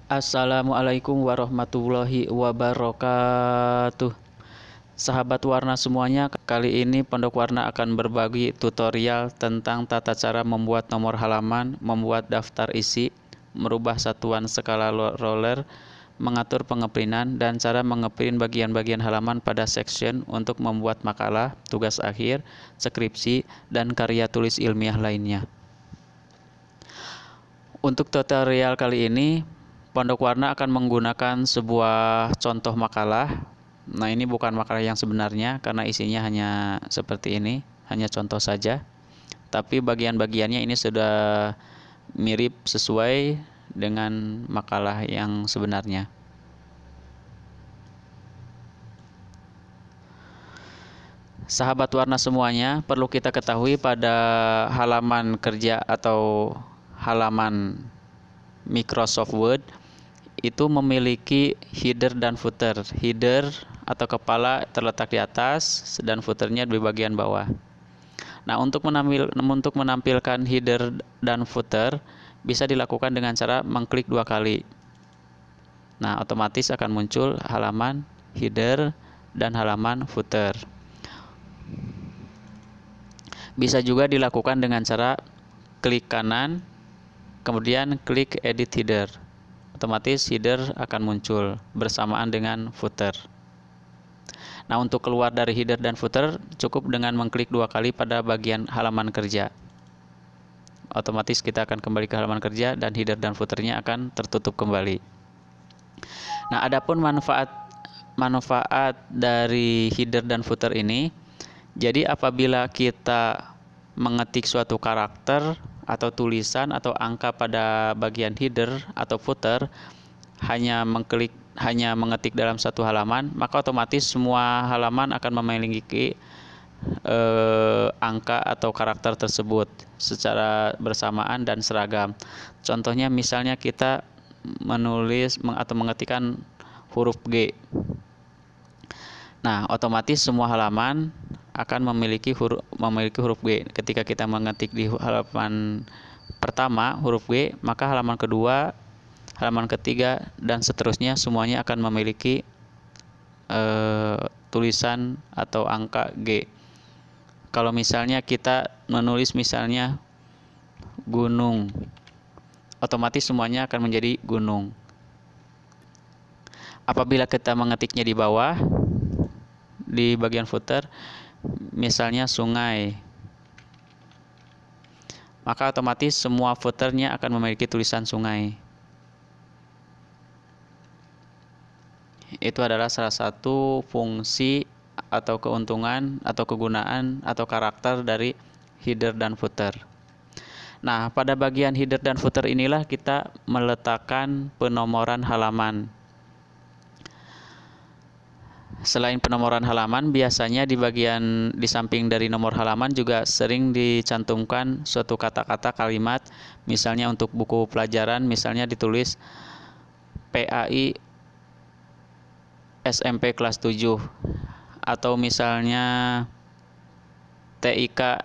Assalamualaikum warahmatullahi wabarakatuh. Sahabat warna semuanya, kali ini Pondok Warna akan berbagi tutorial tentang tata cara membuat nomor halaman, membuat daftar isi, merubah satuan skala roller, mengatur pengeprinan, dan cara mengeprint bagian-bagian halaman pada section untuk membuat makalah, tugas akhir, skripsi, dan karya tulis ilmiah lainnya. Untuk tutorial kali ini, Pondok Warna akan menggunakan sebuah contoh makalah. Nah, ini bukan makalah yang sebenarnya karena isinya hanya seperti ini, hanya contoh saja. Tapi bagian-bagiannya ini sudah mirip sesuai dengan makalah yang sebenarnya. Sahabat warna semuanya, perlu kita ketahui pada halaman kerja atau halaman Microsoft Word itu memiliki header dan footer. Header atau kepala terletak di atas dan footernya di bagian bawah. Nah, untuk menampilkan header dan footer bisa dilakukan dengan cara mengklik 2 kali. Nah, otomatis akan muncul halaman header dan halaman footer. Bisa juga dilakukan dengan cara klik kanan, kemudian klik edit header. Otomatis header akan muncul bersamaan dengan footer. Nah, untuk keluar dari header dan footer cukup dengan mengklik 2 kali pada bagian halaman kerja. Otomatis kita akan kembali ke halaman kerja dan header dan footernya akan tertutup kembali. Nah, adapun manfaat dari header dan footer ini, jadi apabila kita mengetik suatu karakter atau tulisan atau angka pada bagian header atau footer, hanya mengetik dalam satu halaman, maka otomatis semua halaman akan memiliki angka atau karakter tersebut secara bersamaan dan seragam. Contohnya misalnya kita menulis atau mengetikkan huruf G. Nah, otomatis semua halaman akan memiliki huruf G. Ketika kita mengetik di halaman pertama huruf G, maka halaman kedua, halaman ketiga, dan seterusnya semuanya akan memiliki tulisan atau angka G. Kalau misalnya kita menulis misalnya gunung, otomatis semuanya akan menjadi gunung. Apabila kita mengetiknya di bawah, di bagian footer, misalnya sungai, maka otomatis semua footernya akan memiliki tulisan sungai. Itu adalah salah satu fungsi atau keuntungan atau kegunaan atau karakter dari header dan footer. Nah, pada bagian header dan footer inilah kita meletakkan penomoran halaman. Selain penomoran halaman, biasanya di samping dari nomor halaman juga sering dicantumkan suatu kata-kata kalimat. Misalnya untuk buku pelajaran, misalnya ditulis PAI SMP kelas 7, atau misalnya TIK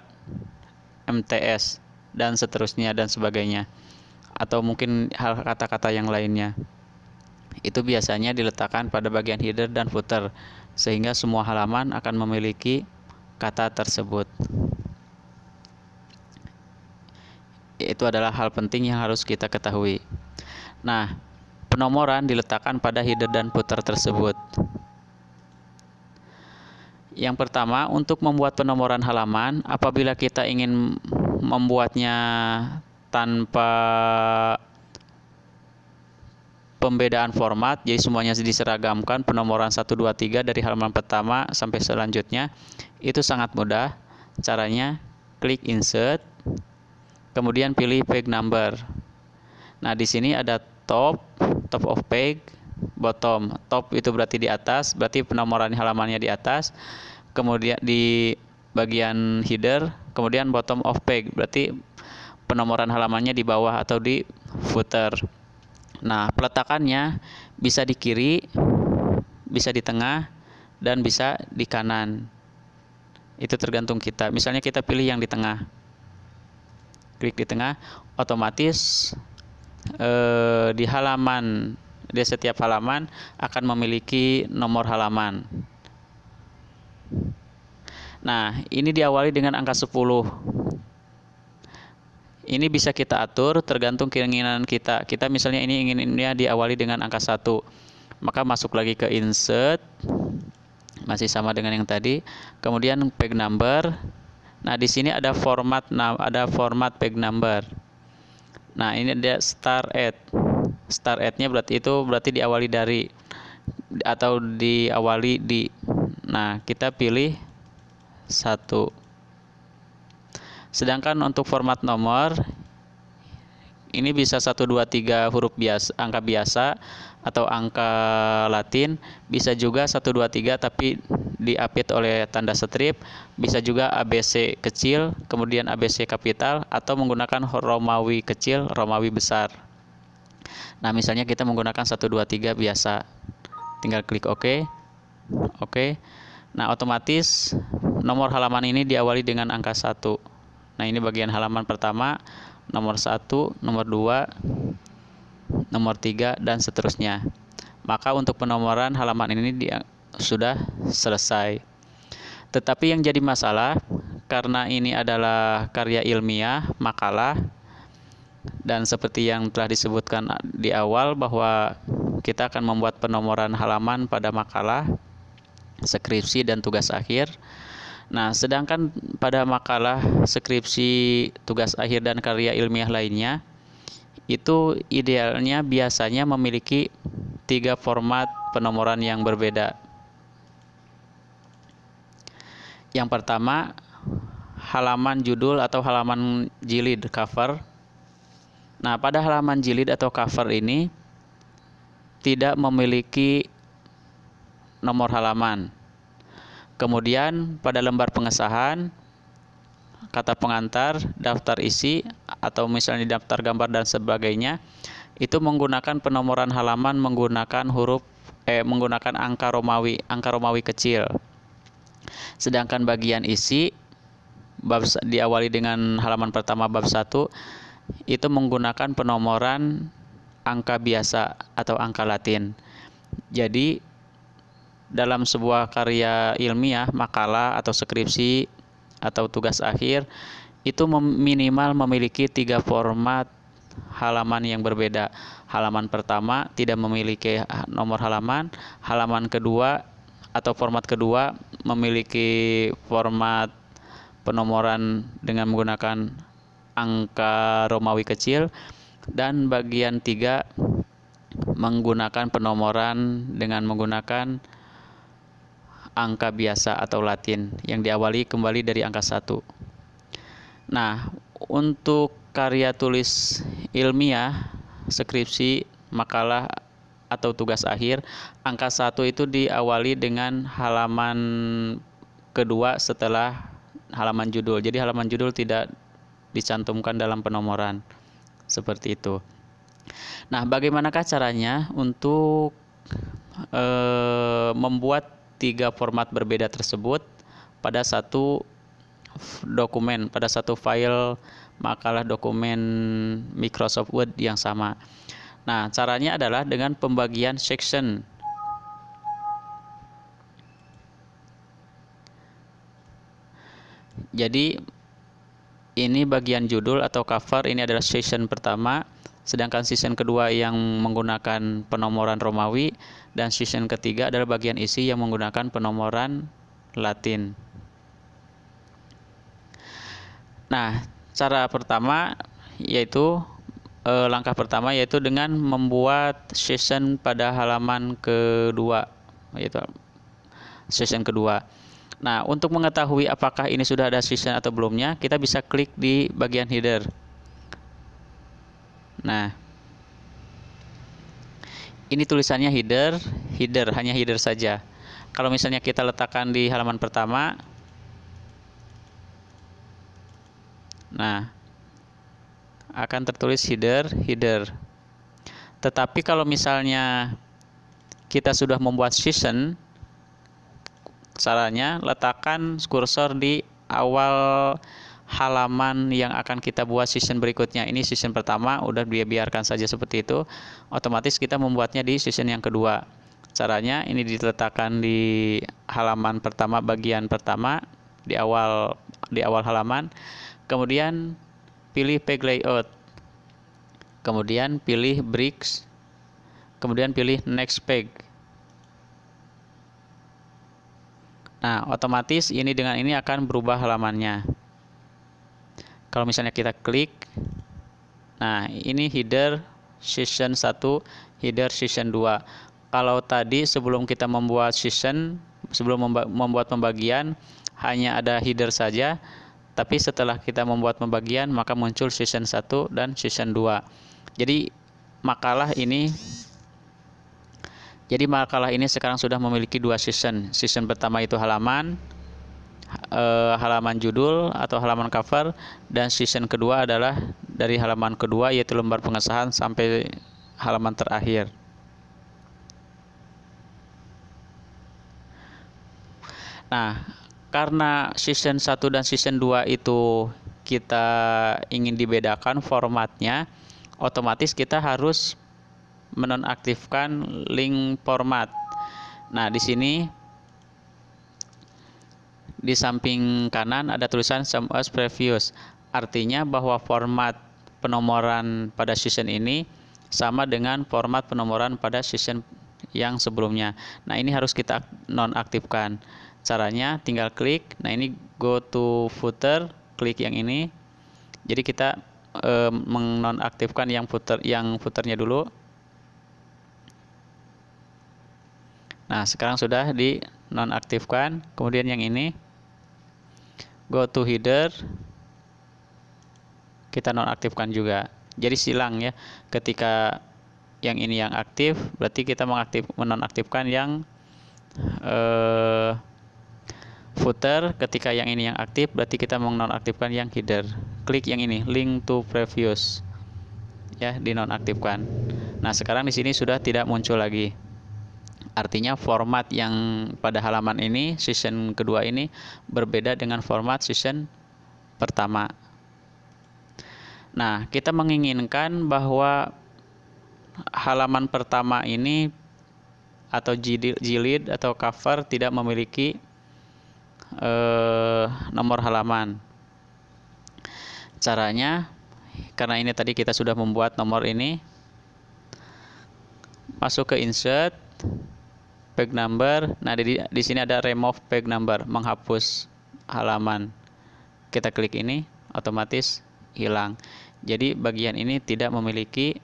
MTS, dan seterusnya dan sebagainya, atau mungkin hal kata-kata yang lainnya. Itu biasanya diletakkan pada bagian header dan footer, sehingga semua halaman akan memiliki kata tersebut. Itu adalah hal penting yang harus kita ketahui. Nah, penomoran diletakkan pada header dan footer tersebut. Yang pertama, untuk membuat penomoran halaman, apabila kita ingin membuatnya tanpa pembedaan format, jadi semuanya diseragamkan, penomoran 1, 2, 3 dari halaman pertama sampai selanjutnya, itu sangat mudah. Caranya klik insert, kemudian pilih page number. Nah, di sini ada top of page, bottom. Top itu berarti di atas, berarti penomoran halamannya di atas. Kemudian di bagian header, kemudian bottom of page, berarti penomoran halamannya di bawah atau di footer. Nah, peletakannya bisa di kiri, bisa di tengah, dan bisa di kanan. Itu tergantung kita. Misalnya kita pilih yang di tengah. Klik di tengah, otomatis di halaman, di setiap halaman akan memiliki nomor halaman. Nah, ini diawali dengan angka 10. Ini bisa kita atur tergantung keinginan kita. Kita misalnya ini inginnya diawali dengan angka 1. Maka masuk lagi ke insert. Masih sama dengan yang tadi. Kemudian page number. Nah, di sini ada format page number. Nah, ini ada start at. Start at-nya berarti diawali dari atau diawali di. Nah, kita pilih 1. Sedangkan untuk format nomor ini bisa 1 2 3 huruf biasa, angka biasa atau angka Latin, bisa juga 1 2 3 tapi diapit oleh tanda strip, bisa juga ABC kecil, kemudian ABC kapital atau menggunakan Romawi kecil, Romawi besar. Nah, misalnya kita menggunakan 1 2 3 biasa. Tinggal klik OK. Oke. Nah, otomatis nomor halaman ini diawali dengan angka 1. Nah, ini bagian halaman pertama, nomor 1, nomor 2, nomor 3, dan seterusnya. Maka untuk penomoran halaman ini sudah selesai. Tetapi yang jadi masalah, karena ini adalah karya ilmiah, makalah, dan seperti yang telah disebutkan di awal bahwa kita akan membuat penomoran halaman pada makalah, skripsi, dan tugas akhir. Nah, sedangkan pada makalah, skripsi, tugas akhir, dan karya ilmiah lainnya, itu idealnya biasanya memiliki 3 format penomoran yang berbeda. Yang pertama, halaman judul atau halaman jilid, cover. Nah, pada halaman jilid atau cover ini tidak memiliki nomor halaman. Kemudian pada lembar pengesahan, kata pengantar, daftar isi, atau misalnya daftar gambar dan sebagainya, itu menggunakan penomoran halaman menggunakan menggunakan angka Romawi kecil. Sedangkan bagian isi diawali dengan halaman pertama bab 1 itu menggunakan penomoran angka biasa atau angka Latin. Jadi dalam sebuah karya ilmiah, makalah atau skripsi atau tugas akhir itu minimal memiliki 3 format halaman yang berbeda. Halaman pertama tidak memiliki nomor halaman, halaman kedua atau format kedua memiliki format penomoran dengan menggunakan angka Romawi kecil, dan bagian 3 menggunakan penomoran dengan menggunakan angka biasa atau Latin yang diawali kembali dari angka 1. Nah, untuk karya tulis ilmiah, skripsi, makalah, atau tugas akhir, angka 1 itu diawali dengan halaman kedua setelah halaman judul. Jadi halaman judul tidak dicantumkan dalam penomoran. Seperti itu. Nah, bagaimanakah caranya untuk membuat 3 format berbeda tersebut pada satu dokumen, pada satu file makalah dokumen Microsoft Word yang sama? Nah, caranya adalah dengan pembagian section. Jadi ini bagian judul atau cover, ini adalah section pertama, sedangkan section kedua yang menggunakan penomoran Romawi, dan section ketiga adalah bagian isi yang menggunakan penomoran Latin. Nah, cara pertama yaitu langkah pertama yaitu dengan membuat section pada halaman kedua, yaitu section kedua. Nah, untuk mengetahui apakah ini sudah ada section atau belumnya, kita bisa klik di bagian header. Nah, ini tulisannya header, hanya header saja. Kalau misalnya kita letakkan di halaman pertama, nah, akan tertulis header. Tetapi kalau misalnya kita sudah membuat section, caranya letakkan kursor di awal halaman yang akan kita buat season berikutnya. Ini season pertama, udah biarkan saja seperti itu. Otomatis kita membuatnya di season yang kedua. Caranya ini diletakkan di halaman pertama, bagian pertama, di awal halaman. Kemudian pilih page layout. Kemudian pilih bricks. Kemudian pilih next page. Nah, otomatis ini dengan ini akan berubah halamannya. Kalau misalnya kita klik, nah ini header season 1, header season 2. Kalau tadi sebelum kita membuat season, sebelum membuat pembagian, hanya ada header saja, tapi setelah kita membuat pembagian, maka muncul season 1 dan season 2. Jadi makalah ini sekarang sudah memiliki dua season. Season pertama itu halaman judul atau halaman cover, dan season kedua adalah dari halaman kedua yaitu lembar pengesahan sampai halaman terakhir. Nah, karena season 1 dan season 2 itu kita ingin dibedakan formatnya, otomatis kita harus menonaktifkan link format. Nah, di sini di samping kanan ada tulisan same as previous. Artinya bahwa format penomoran pada season ini sama dengan format penomoran pada season yang sebelumnya. Nah, ini harus kita nonaktifkan. Caranya tinggal klik. Nah, ini go to footer, klik yang ini. Jadi kita menonaktifkan yang footernya dulu. Nah, sekarang sudah dinonaktifkan. Kemudian yang ini go to header, kita nonaktifkan juga. Jadi silang ya, ketika yang ini yang aktif, berarti kita menonaktifkan yang footer. Ketika yang ini yang aktif, berarti kita menonaktifkan yang header. Klik yang ini, link to previous, ya, dinonaktifkan. Nah, sekarang di sini sudah tidak muncul lagi. Artinya format yang pada halaman ini, season kedua ini, berbeda dengan format season pertama. Nah, kita menginginkan bahwa halaman pertama ini atau jilid atau cover tidak memiliki nomor halaman. Caranya, karena ini tadi kita sudah membuat nomor ini, masuk ke insert, page number. Nah, di sini ada remove page number, menghapus halaman. Kita klik ini, otomatis hilang. Jadi bagian ini tidak memiliki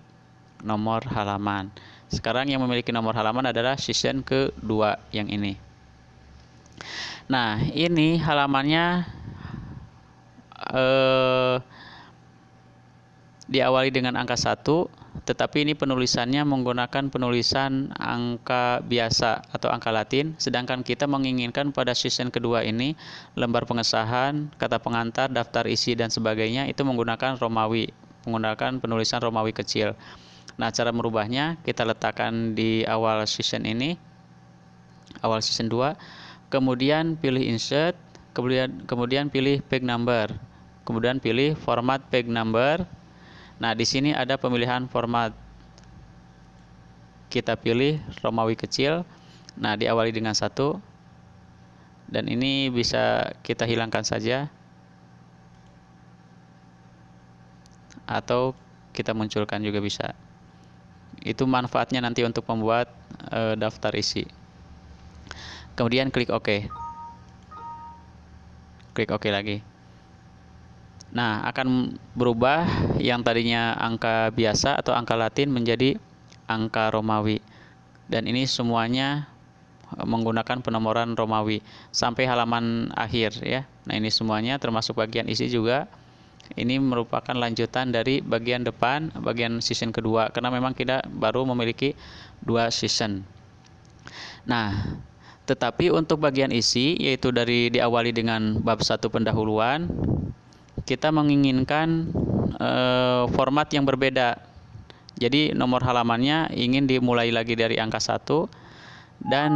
nomor halaman. Sekarang yang memiliki nomor halaman adalah season kedua yang ini. Nah, ini halamannya diawali dengan angka 1, tetapi ini penulisannya menggunakan penulisan angka biasa atau angka Latin, sedangkan kita menginginkan pada season kedua ini lembar pengesahan, kata pengantar, daftar isi dan sebagainya itu menggunakan Romawi, menggunakan penulisan Romawi kecil. Nah, cara merubahnya kita letakkan di awal season ini, awal season 2, kemudian pilih insert, kemudian pilih page number, kemudian pilih format page number. Nah, di sini ada pemilihan format. Kita pilih Romawi kecil. Nah, diawali dengan 1. Dan ini bisa kita hilangkan saja. Atau kita munculkan juga bisa. Itu manfaatnya nanti untuk membuat daftar isi. Kemudian klik OK. Klik OK lagi. Nah, akan berubah yang tadinya angka biasa atau angka Latin menjadi angka Romawi. Dan ini semuanya menggunakan penomoran Romawi sampai halaman akhir ya. Nah, ini semuanya termasuk bagian isi juga. Ini merupakan lanjutan dari bagian depan, bagian season kedua, karena memang kita baru memiliki 2 season. Nah, tetapi untuk bagian isi, yaitu dari diawali dengan bab 1 pendahuluan, kita menginginkan format yang berbeda. Jadi nomor halamannya ingin dimulai lagi dari angka 1 dan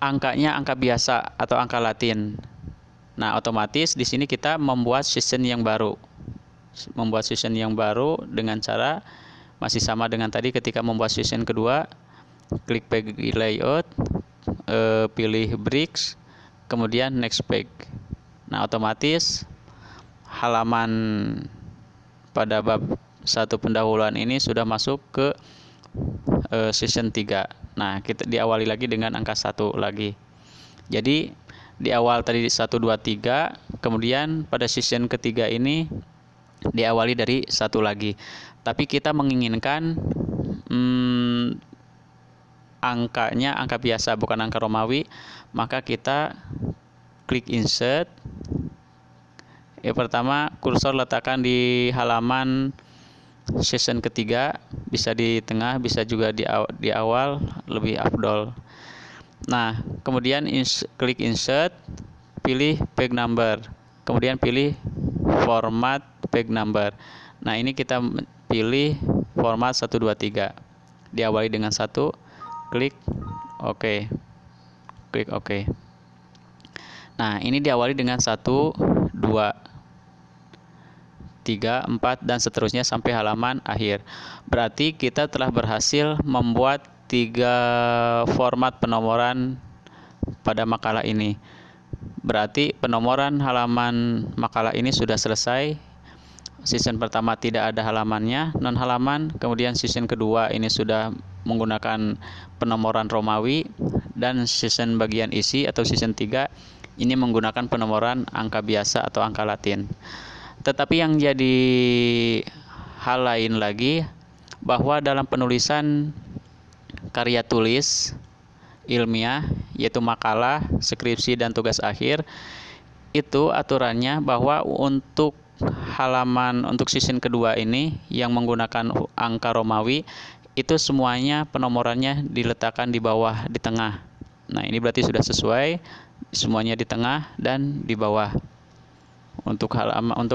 angkanya angka biasa atau angka Latin. Nah, otomatis di sini kita membuat session yang baru. Membuat session yang baru dengan cara masih sama dengan tadi ketika membuat session kedua, klik page layout, pilih bricks, kemudian next page. Nah, otomatis halaman pada bab 1 pendahuluan ini sudah masuk ke session 3. Nah, kita diawali lagi dengan angka 1 lagi. Jadi di awal tadi 1, 2, 3, kemudian pada session ketiga ini diawali dari 1 lagi. Tapi kita menginginkan angkanya angka biasa, bukan angka Romawi, maka kita klik insert. Yang pertama, kursor letakkan di halaman session ketiga, bisa di tengah, bisa juga di awal, lebih afdol. Nah, kemudian klik insert, pilih page number, kemudian pilih format page number. Nah, ini kita pilih format 1, 2, 3. Diawali dengan 1, klik OK. Klik OK. Nah, ini diawali dengan 1, 2, 3, 4, dan seterusnya sampai halaman akhir. Berarti kita telah berhasil membuat 3 format penomoran pada makalah ini. Berarti penomoran halaman makalah ini sudah selesai. Season pertama tidak ada halamannya, non halaman. Kemudian season kedua ini sudah menggunakan penomoran Romawi, dan season bagian isi atau season 3 ini menggunakan penomoran angka biasa atau angka Latin. Tetapi yang jadi hal lain lagi, bahwa dalam penulisan karya tulis ilmiah, yaitu makalah, skripsi, dan tugas akhir, itu aturannya bahwa untuk halaman untuk season kedua ini yang menggunakan angka Romawi, itu semuanya penomorannya diletakkan di bawah, di tengah. Nah, ini berarti sudah sesuai, semuanya di tengah dan di bawah. Untuk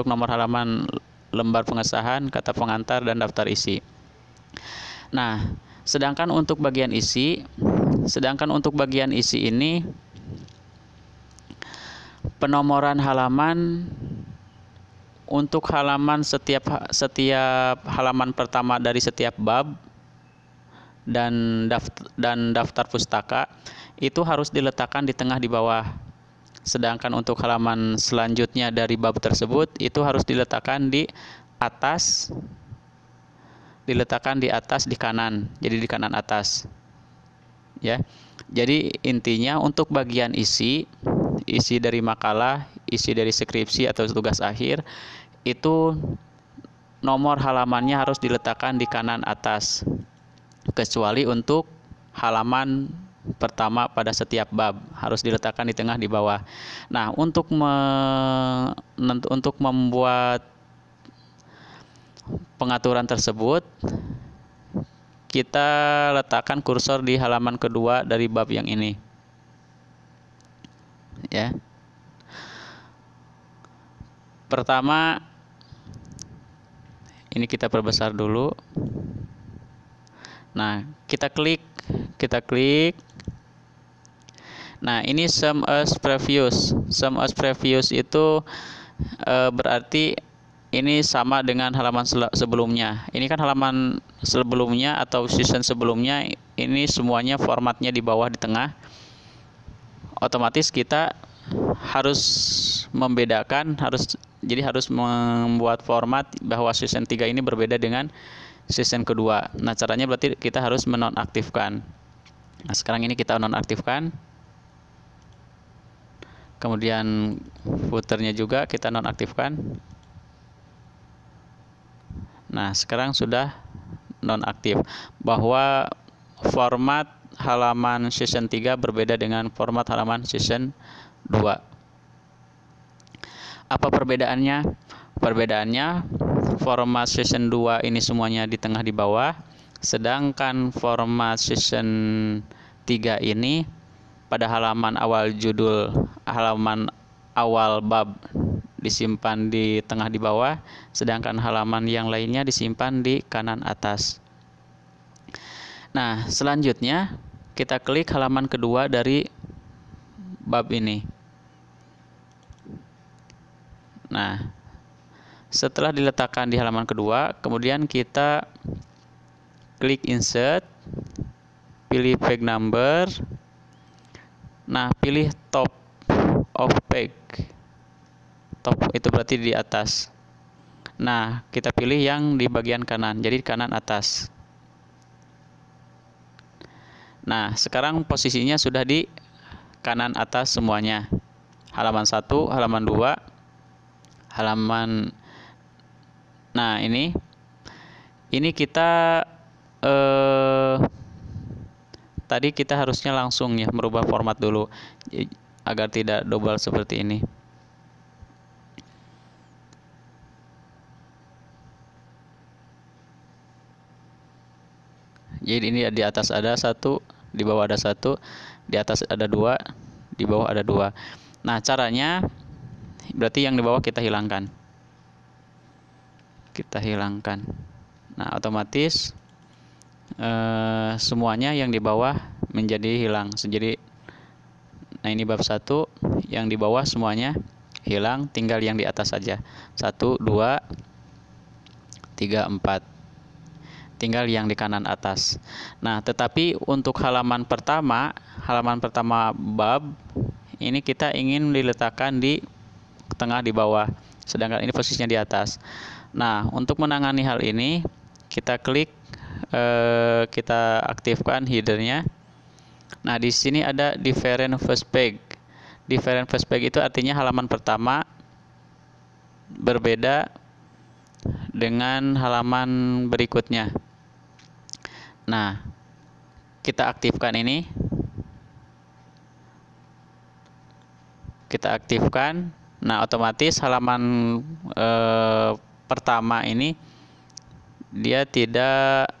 nomor halaman lembar pengesahan, kata pengantar, dan daftar isi. Nah, sedangkan untuk bagian isi ini penomoran halaman untuk halaman setiap halaman pertama dari setiap bab dan daftar pustaka itu harus diletakkan di tengah di bawah. Sedangkan untuk halaman selanjutnya dari bab tersebut itu harus diletakkan di atas, di kanan, jadi di kanan atas, ya. Jadi intinya untuk bagian isi dari makalah, isi dari skripsi atau tugas akhir, itu nomor halamannya harus diletakkan di kanan atas, kecuali untuk halaman pertama pada setiap bab harus diletakkan di tengah di bawah. Nah, untuk membuat pengaturan tersebut, kita letakkan kursor di halaman kedua dari bab yang ini, ya. Pertama, ini kita perbesar dulu. Nah, kita klik. Nah, ini sum as previous. Sum as previous itu berarti ini sama dengan halaman sebelumnya. Ini kan halaman sebelumnya atau season sebelumnya, ini semuanya formatnya di bawah, di tengah. Otomatis kita harus membedakan, harus membuat format bahwa season 3 ini berbeda dengan season kedua. Nah, caranya berarti kita harus menonaktifkan. Nah, sekarang ini kita nonaktifkan. Kemudian footernya juga kita nonaktifkan. Nah, sekarang sudah nonaktif, bahwa format halaman season 3 berbeda dengan format halaman season 2. Apa perbedaannya? Perbedaannya, format season 2 ini semuanya di tengah di bawah, sedangkan format season 3 ini pada halaman awal judul, halaman awal bab disimpan di tengah di bawah, sedangkan halaman yang lainnya disimpan di kanan atas. Nah, selanjutnya kita klik halaman kedua dari bab ini. Nah, setelah diletakkan di halaman kedua, kemudian kita klik insert, pilih page number. Nah, pilih top of page. Top itu berarti di atas. Nah, kita pilih yang di bagian kanan, jadi kanan atas. Nah, sekarang posisinya sudah di kanan atas semuanya. Halaman 1, halaman 2, halaman. Nah, ini kita tadi kita harusnya langsung ya merubah format dulu agar tidak double seperti ini. Jadi ini di atas ada 1, di bawah ada 1, di atas ada 2, di bawah ada 2. Nah, caranya berarti yang di bawah kita hilangkan. Nah, otomatis semuanya yang di bawah menjadi hilang. Jadi, nah ini bab 1, yang di bawah semuanya hilang, tinggal yang di atas saja. 1, 2, 3, 4. Tinggal yang di kanan atas. Nah, tetapi untuk halaman pertama bab ini kita ingin diletakkan di tengah di bawah, sedangkan ini posisinya di atas. Nah, untuk menangani hal ini kita klik, kita aktifkan headernya. Nah, di sini ada different first page. Different first page itu artinya halaman pertama berbeda dengan halaman berikutnya. Nah, kita aktifkan ini. Kita aktifkan. Nah, otomatis halaman pertama ini dia tidak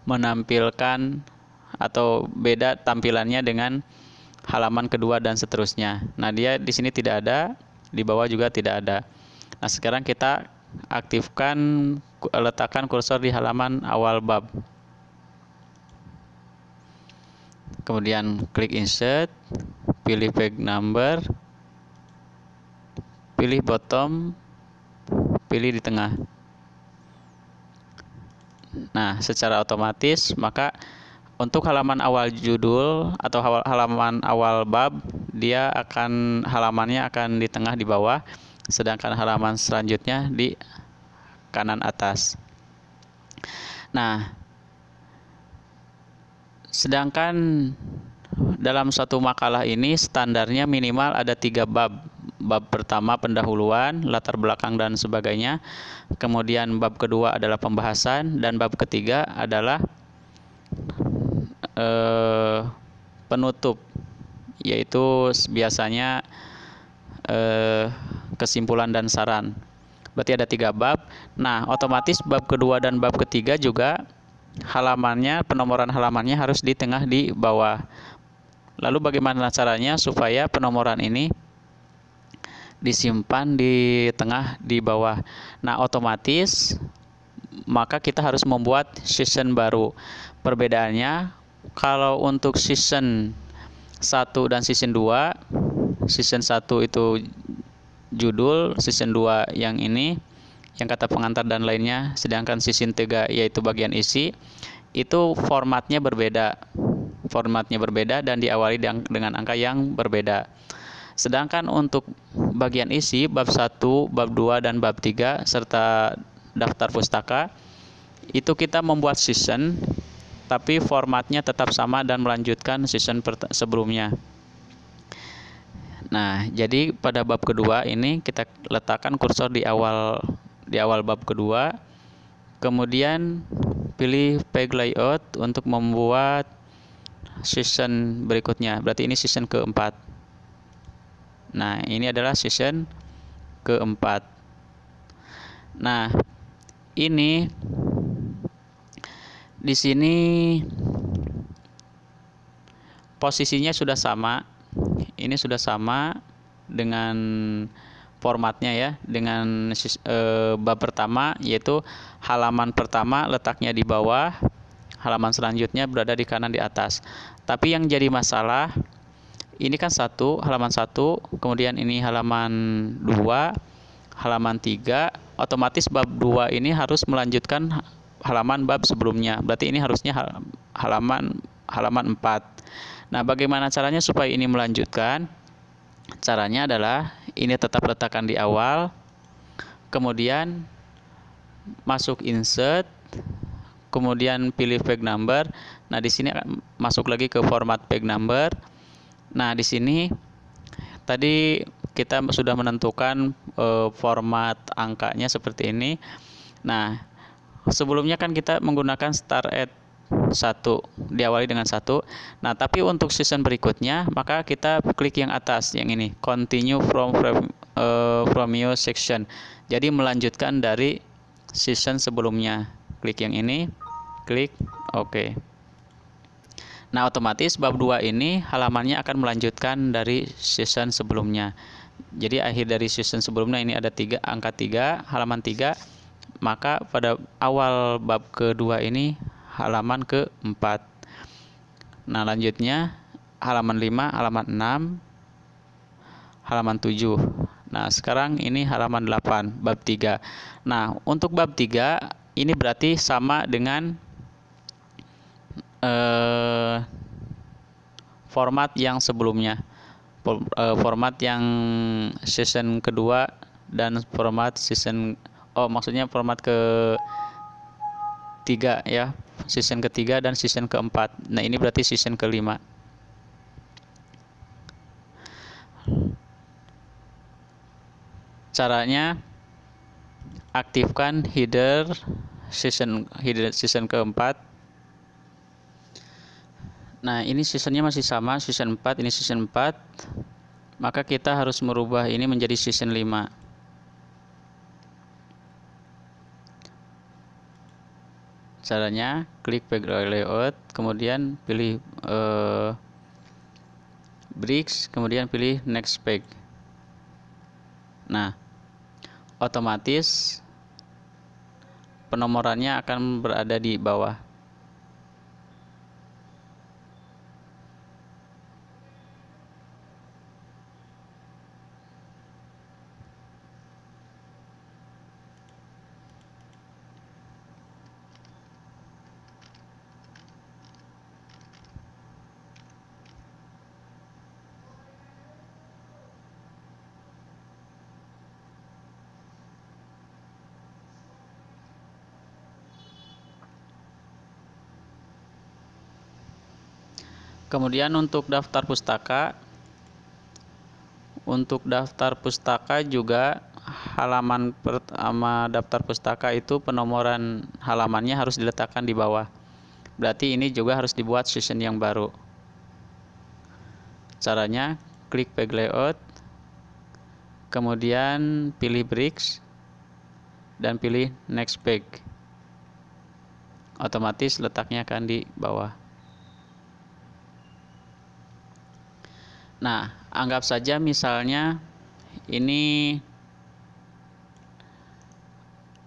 menampilkan atau beda tampilannya dengan halaman kedua dan seterusnya. Nah, dia di sini tidak ada, di bawah juga tidak ada. Nah, sekarang kita aktifkan, letakkan kursor di halaman awal bab. Kemudian klik insert, pilih page number, pilih bottom, pilih di tengah. Nah, secara otomatis maka untuk halaman awal judul atau halaman awal bab, dia akan halamannya akan di tengah di bawah, sedangkan halaman selanjutnya di kanan atas. Nah, sedangkan dalam satu makalah ini standarnya minimal ada 3 bab. Bab pertama pendahuluan, latar belakang dan sebagainya. Kemudian bab kedua adalah pembahasan, dan bab ketiga adalah penutup, yaitu biasanya kesimpulan dan saran. Berarti ada 3 bab. Nah, otomatis bab kedua dan bab ketiga juga halamannya, penomoran halamannya harus di tengah di bawah. Lalu bagaimana caranya supaya penomoran ini disimpan di tengah di bawah? Nah, otomatis maka kita harus membuat season baru. Perbedaannya, kalau untuk season 1 dan season 2, season 1 itu judul, season 2 yang ini yang kata pengantar dan lainnya, sedangkan season 3 yaitu bagian isi, itu formatnya berbeda dan diawali dengan angka yang berbeda. Sedangkan untuk bagian isi bab 1, bab 2 dan bab 3 serta daftar pustaka itu kita membuat season, tapi formatnya tetap sama dan melanjutkan season sebelumnya. Nah, jadi pada bab kedua ini kita letakkan kursor di awal bab kedua, kemudian pilih page layout untuk membuat season berikutnya. Berarti ini season keempat. Nah, ini adalah season keempat. Nah, ini di sini posisinya sudah sama. Ini sudah sama dengan formatnya ya, dengan bab pertama, yaitu halaman pertama letaknya di bawah, halaman selanjutnya berada di kanan di atas. Tapi yang jadi masalah ini kan halaman 1, kemudian ini halaman 2, halaman 3, otomatis bab 2 ini harus melanjutkan halaman bab sebelumnya. Berarti ini harusnya halaman 4. Nah, bagaimana caranya supaya ini melanjutkan? Caranya adalah ini tetap letakkan di awal, kemudian masuk insert, kemudian pilih page number. Nah, di sini akan masuk lagi ke format page number. Nah, di sini tadi kita sudah menentukan format angkanya seperti ini. Nah, sebelumnya kan kita menggunakan start at 1, diawali dengan 1. Nah, tapi untuk season berikutnya maka kita klik yang atas, yang ini, continue from your section. Jadi melanjutkan dari season sebelumnya. Klik yang ini, klik OK. Nah, otomatis bab 2 ini halamannya akan melanjutkan dari season sebelumnya. Jadi akhir dari season sebelumnya ini ada angka 3, halaman 3. Maka pada awal bab kedua ini halaman ke-4. Nah, lanjutnya halaman 5, halaman 6, halaman 7. Nah, sekarang ini halaman 8, bab 3. Nah, untuk bab 3 ini berarti sama dengan format yang sebelumnya, format yang season kedua dan format season maksudnya format ke-3 ya, season ke-3 dan season ke-4. Nah, ini berarti season ke-5. Caranya aktifkan header season ke-4. Nah, ini seasonnya masih sama, season 4, ini season 4. Maka kita harus merubah ini menjadi season 5. Caranya klik page layout, kemudian pilih bricks, kemudian pilih next page. Nah, otomatis penomorannya akan berada di bawah. Kemudian untuk daftar pustaka juga halaman pertama daftar pustaka itu penomoran halamannya harus diletakkan di bawah. Berarti ini juga harus dibuat season yang baru. Caranya klik page layout, kemudian pilih bricks dan pilih next page. Otomatis letaknya akan di bawah. Nah, anggap saja misalnya ini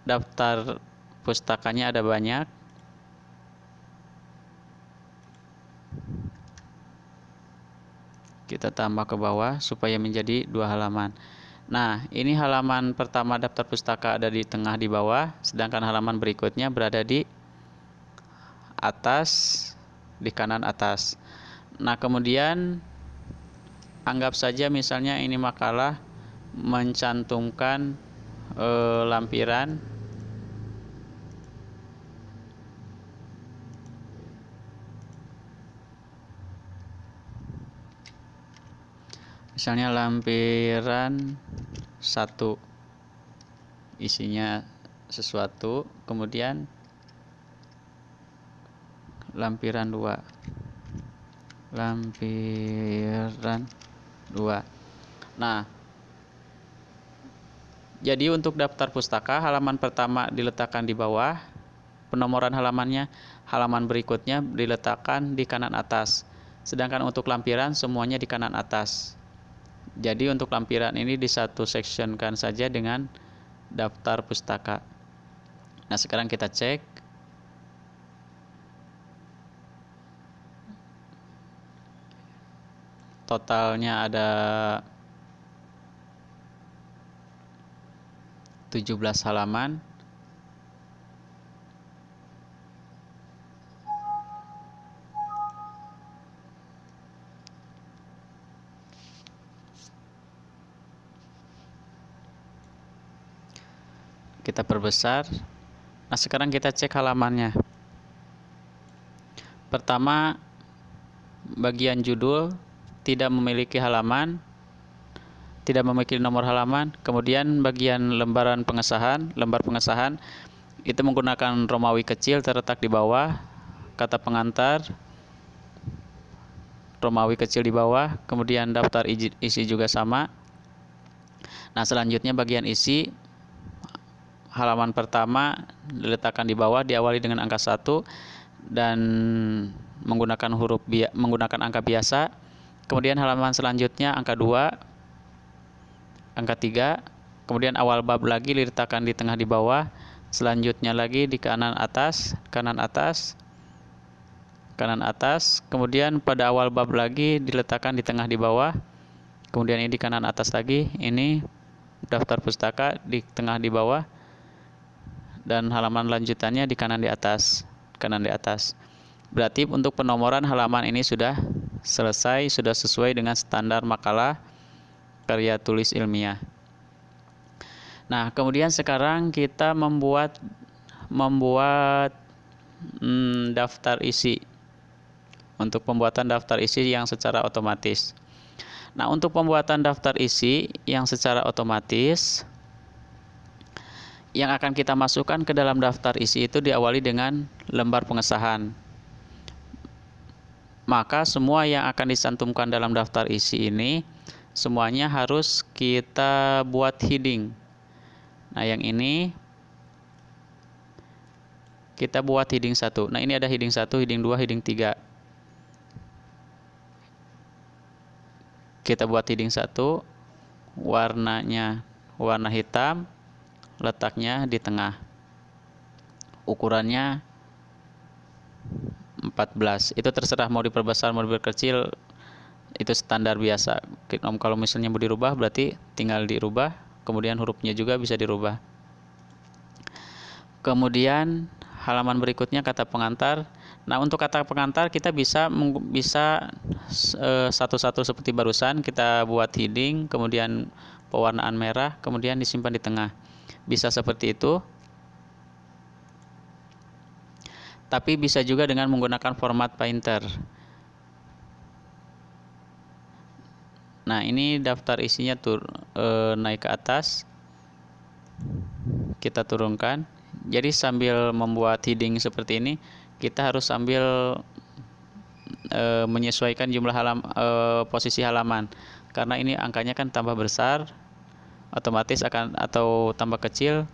daftar pustakanya ada banyak. Kita tambah ke bawah supaya menjadi 2 halaman. Nah, ini halaman pertama daftar pustaka ada di tengah di bawah, sedangkan halaman berikutnya berada di atas, di kanan atas. Nah, kemudian anggap saja misalnya ini makalah mencantumkan lampiran misalnya lampiran 1 isinya sesuatu, kemudian lampiran 2. Nah, jadi untuk daftar pustaka halaman pertama diletakkan di bawah, penomoran halamannya, halaman berikutnya diletakkan di kanan atas. Sedangkan untuk lampiran semuanya di kanan atas. Jadi untuk lampiran ini di satu sectionkan saja dengan daftar pustaka. Nah, sekarang kita cek. totalnya ada 17 halaman. Kita perbesar. Nah, sekarang kita cek halamannya. Pertama, bagian judul tidak memiliki halaman, tidak memiliki nomor halaman. Kemudian bagian lembar pengesahan itu menggunakan Romawi kecil terletak di bawah. Kata pengantar Romawi kecil di bawah. Kemudian daftar isi juga sama. Nah, selanjutnya bagian isi. Halaman pertama diletakkan di bawah, diawali dengan angka 1 dan menggunakan menggunakan angka biasa. Kemudian halaman selanjutnya angka 2, angka 3, kemudian awal bab lagi diletakkan di tengah di bawah, selanjutnya lagi di kanan atas, kemudian pada awal bab lagi diletakkan di tengah di bawah, kemudian ini di kanan atas lagi, ini daftar pustaka di tengah di bawah, dan halaman lanjutannya di kanan di atas. Berarti untuk penomoran halaman ini sudah selesai, sudah sesuai dengan standar makalah karya tulis ilmiah. Nah, kemudian sekarang kita membuat daftar isi. Untuk pembuatan daftar isi yang secara otomatis. Nah, untuk pembuatan daftar isi yang secara otomatis, yang akan kita masukkan ke dalam daftar isi itu diawali dengan lembar pengesahan. Maka semua yang akan dicantumkan dalam daftar isi ini semuanya harus kita buat heading. Nah, yang ini kita buat heading 1. Nah, ini ada heading 1, heading 2, heading 3. Kita buat heading 1, warnanya warna hitam, letaknya di tengah, ukurannya 14. Itu terserah mau diperbesar mau diperkecil, itu standar biasa. Kalau misalnya mau dirubah berarti tinggal dirubah, kemudian hurufnya juga bisa dirubah. Kemudian halaman berikutnya kata pengantar. Nah, untuk kata pengantar kita bisa satu-satu seperti barusan, kita buat heading, kemudian pewarnaan merah, kemudian disimpan di tengah. Bisa seperti itu, tapi bisa juga dengan menggunakan format Painter. Nah, ini daftar isinya naik ke atas, kita turunkan. Jadi sambil membuat heading seperti ini, kita harus sambil menyesuaikan jumlah posisi halaman, karena ini angkanya kan tambah besar, otomatis akan atau tambah kecil,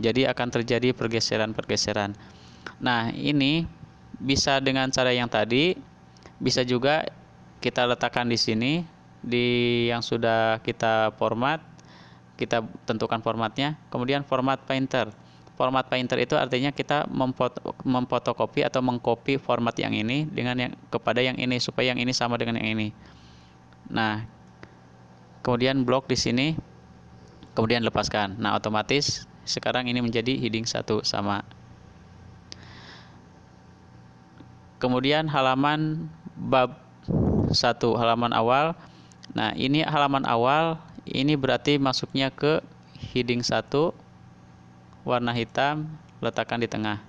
jadi akan terjadi pergeseran. Nah, ini bisa dengan cara yang tadi, bisa juga kita letakkan di sini, di yang sudah kita format, kita tentukan formatnya, kemudian format Painter. Format Painter itu artinya kita memfotokopi atau mengcopy format yang ini kepada yang ini, supaya yang ini sama dengan yang ini. Nah, kemudian blok di sini, kemudian lepaskan. Nah, otomatis sekarang ini menjadi heading 1 sama. Kemudian halaman bab 1, halaman awal. Nah, ini halaman awal, ini berarti masuknya ke heading 1, warna hitam, letakkan di tengah.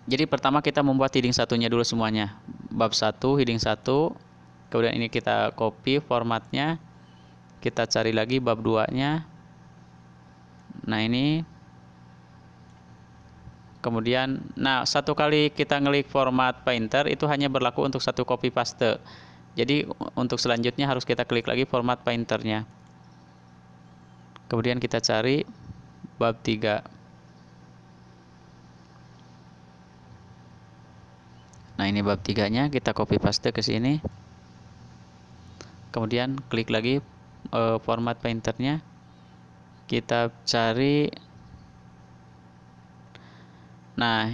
Jadi pertama kita membuat heading 1-nya dulu semuanya. Bab 1, heading 1. Kemudian ini kita copy formatnya. Kita cari lagi bab 2-nya. Nah, ini. Kemudian, satu kali kita ngeklik format Painter itu hanya berlaku untuk satu copy paste. Jadi untuk selanjutnya harus kita klik lagi format Painternya. Kemudian kita cari bab 3. Nah, ini bab 3-nya, kita copy paste ke sini. Kemudian klik lagi format Painternya. Kita cari. Nah,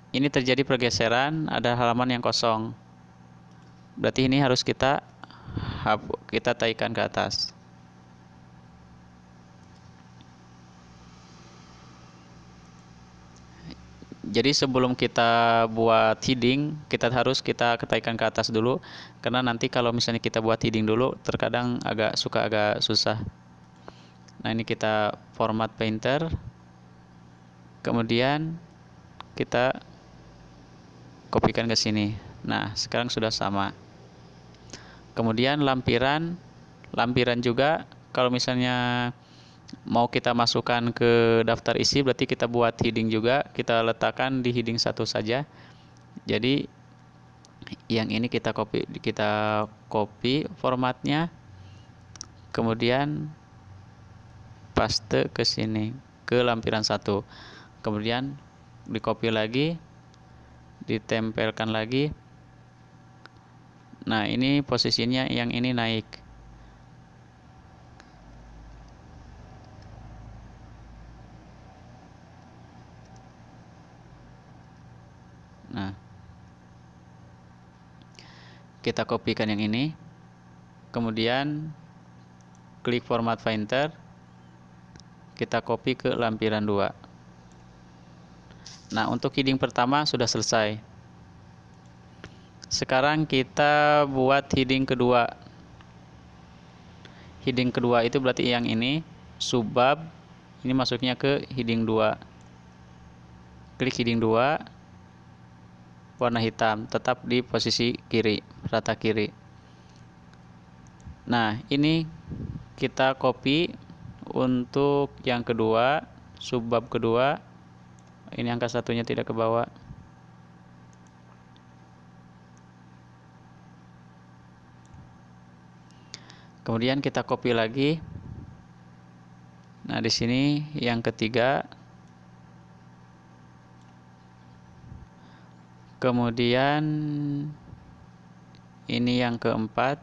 ini terjadi pergeseran, ada halaman yang kosong. berarti ini harus kita taikan ke atas. Jadi sebelum kita buat heading, kita taikan ke atas dulu, karena nanti kalau misalnya kita buat heading dulu, terkadang agak susah. Nah, ini kita format painter, kemudian kita kopikan ke sini. Nah, sekarang sudah sama. Kemudian lampiran juga, kalau misalnya mau kita masukkan ke daftar isi, berarti kita buat heading juga, kita letakkan di heading 1 saja. Jadi yang ini kita copy formatnya, kemudian paste ke sini ke lampiran 1, kemudian di copy lagi, ditempelkan lagi. Nah, ini posisinya yang ini naik. Nah, kita kopikan yang ini, kemudian klik format painter, kita copy ke lampiran 2. Nah, untuk heading pertama sudah selesai. Sekarang kita buat heading kedua. Heading kedua itu berarti yang ini, subbab, ini masuknya ke heading 2. Klik heading 2, warna hitam, tetap di posisi kiri, rata kiri. Nah, ini kita copy untuk yang kedua, subbab kedua. Ini angka 1-nya tidak ke bawah. Kemudian kita copy lagi. Nah, di sini yang ketiga. Kemudian ini yang keempat,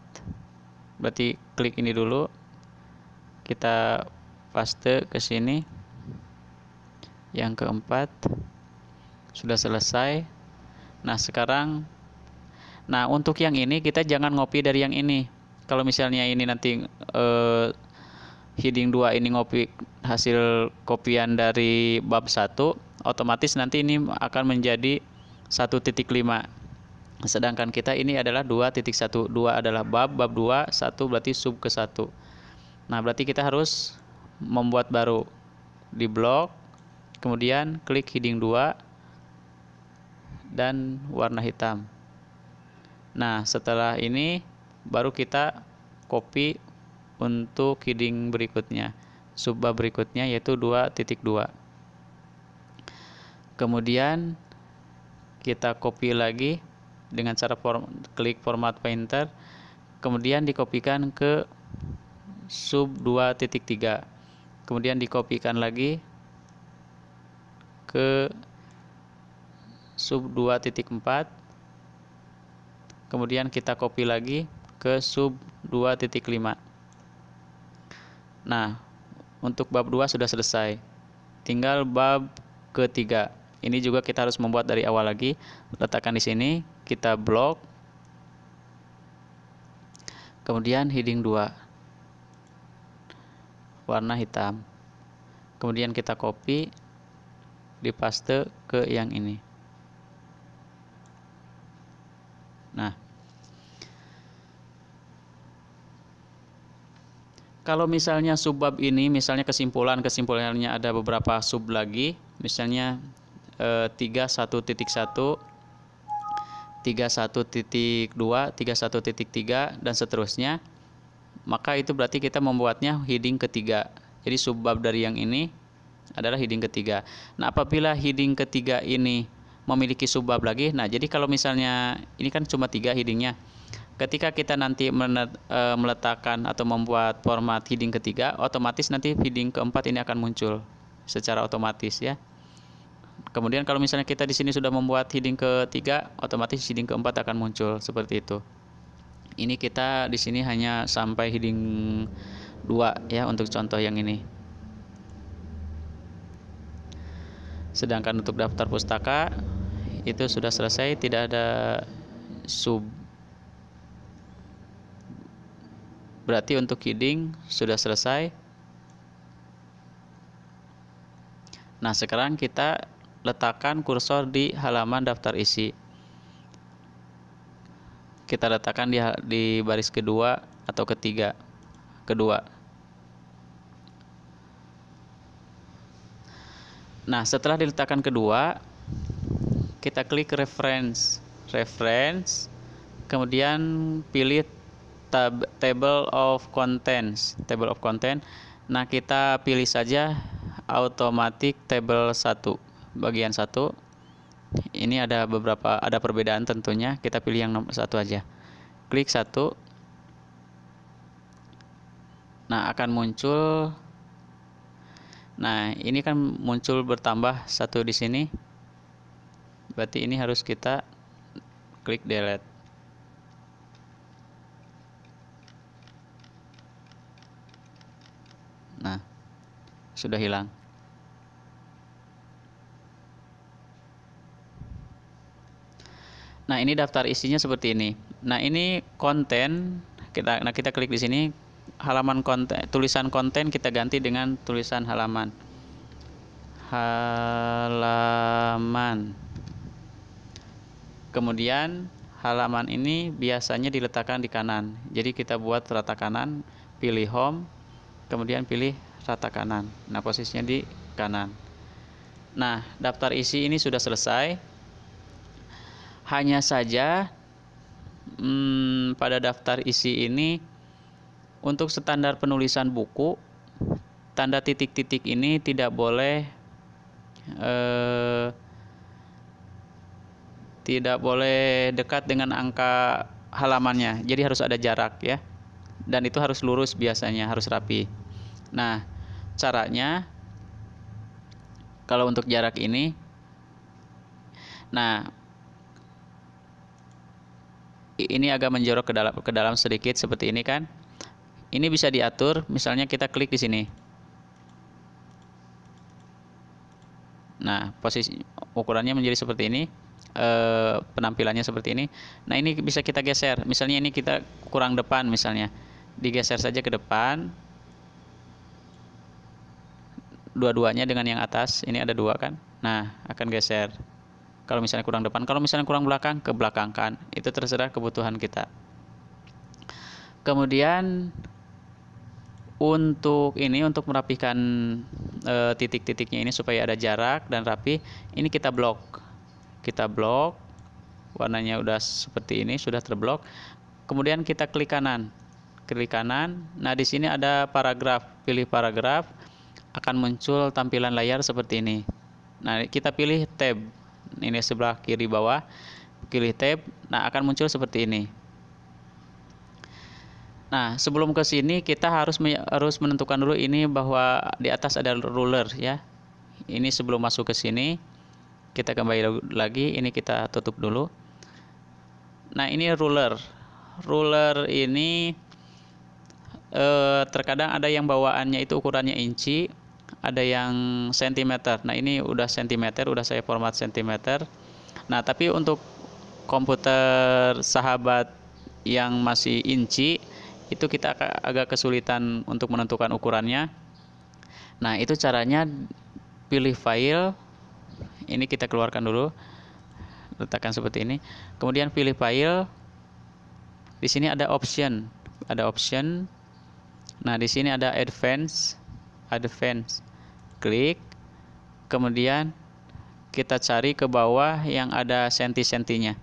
berarti klik ini dulu, kita paste ke sini. Yang keempat sudah selesai. Nah, sekarang, untuk yang ini kita jangan ngopi dari yang ini. Kalau misalnya ini nanti heading 2 ini ngopi hasil kopian dari bab 1, otomatis nanti ini akan menjadi 1.5. Sedangkan kita ini adalah 2.1. 2 adalah bab 2, 1 berarti sub ke 1. Nah, berarti kita harus membuat baru di blok, kemudian klik heading 2 dan warna hitam. Nah, setelah ini baru kita copy untuk heading berikutnya, subbab berikutnya, yaitu 2.2. Kemudian kita copy lagi dengan cara klik format painter, kemudian dikopikan ke sub 2.3, kemudian dikopikan lagi ke sub 2.4, kemudian kita copy lagi ke sub 2.5. Nah, untuk bab 2 sudah selesai, tinggal bab ketiga. Ini juga kita harus membuat dari awal lagi. Letakkan di sini, kita blok, kemudian heading 2, warna hitam, kemudian kita copy, dipaste ke yang ini. Nah, kalau misalnya subbab ini, misalnya kesimpulannya ada beberapa sub lagi, misalnya 31.1, 31.2, 31.3 dan seterusnya, maka itu berarti kita membuatnya heading ketiga. Jadi subbab dari yang ini adalah heading ketiga. Nah, apabila heading ketiga ini memiliki subbab lagi, nah jadi kalau misalnya ini kan cuma 3 headingnya, ketika kita nanti meletakkan atau membuat format heading ketiga, otomatis nanti heading keempat ini akan muncul secara otomatis ya. Kemudian kalau misalnya kita di sini sudah membuat heading ketiga, otomatis heading keempat akan muncul seperti itu. Ini kita di sini hanya sampai heading 2 ya untuk contoh yang ini. Sedangkan untuk daftar pustaka itu sudah selesai, tidak ada sub Berarti untuk heading sudah selesai. Nah, sekarang kita letakkan kursor di halaman daftar isi. Kita letakkan di baris kedua atau ketiga. Kedua. Nah, setelah diletakkan kedua, kita klik reference. Kemudian pilih table of contents. Nah, kita pilih saja automatic table 1, bagian 1. Ini ada perbedaan tentunya. Kita pilih yang nomor 1 aja. Klik 1. Nah, akan muncul. Nah, ini kan muncul bertambah 1 di sini. Berarti ini harus kita klik delete. Nah, sudah hilang. Nah, ini daftar isinya seperti ini. Nah, ini konten. Kita klik di sini, halaman konten, tulisan konten kita ganti dengan tulisan halaman. Kemudian halaman ini biasanya diletakkan di kanan. Jadi kita buat rata kanan, pilih home, kemudian pilih rata kanan. Nah, posisinya di kanan. Nah, daftar isi ini sudah selesai. Hanya saja pada daftar isi ini untuk standar penulisan buku, tanda titik-titik ini tidak boleh dekat dengan angka halamannya. Jadi harus ada jarak ya. Dan itu harus lurus biasanya, harus rapi. Nah, caranya kalau untuk jarak ini, nah, ini agak menjorok ke dalam sedikit seperti ini kan. Ini bisa diatur, misalnya kita klik di sini. Nah, posisi ukurannya menjadi seperti ini, penampilannya seperti ini. Nah, ini bisa kita geser. Misalnya ini kita kurang depan misalnya. Digeser saja ke depan. Dua-duanya dengan yang atas, ini ada 2 kan. Nah, akan geser. Kalau misalnya kurang depan, kalau misalnya kurang belakang, ke belakang kan. Itu terserah kebutuhan kita. Kemudian untuk merapikan titik-titiknya ini supaya ada jarak dan rapi, ini kita blok. Warnanya udah seperti ini, sudah terblok. Kemudian kita klik kanan. Nah, di sini ada paragraf. Pilih paragraf, akan muncul tampilan layar seperti ini. Nah, kita pilih tab. Ini sebelah kiri bawah, pilih tab. Nah, akan muncul seperti ini. Nah, sebelum ke sini kita harus menentukan dulu ini bahwa di atas ada ruler ya. Ini sebelum masuk ke sini, kita kembali lagi. Ini kita tutup dulu. Nah, ini ruler. Ruler ini terkadang ada yang bawaannya itu ukurannya inci, ada yang sentimeter. Nah, ini udah sentimeter, udah saya format sentimeter. Nah, tapi untuk komputer sahabat yang masih inci, itu kita agak kesulitan untuk menentukan ukurannya. Nah, itu caranya pilih file. Ini kita keluarkan dulu. Letakkan seperti ini. Kemudian pilih file. Di sini ada option. Nah, di sini ada advance. Klik. Kemudian kita cari ke bawah yang ada senti-sentinya.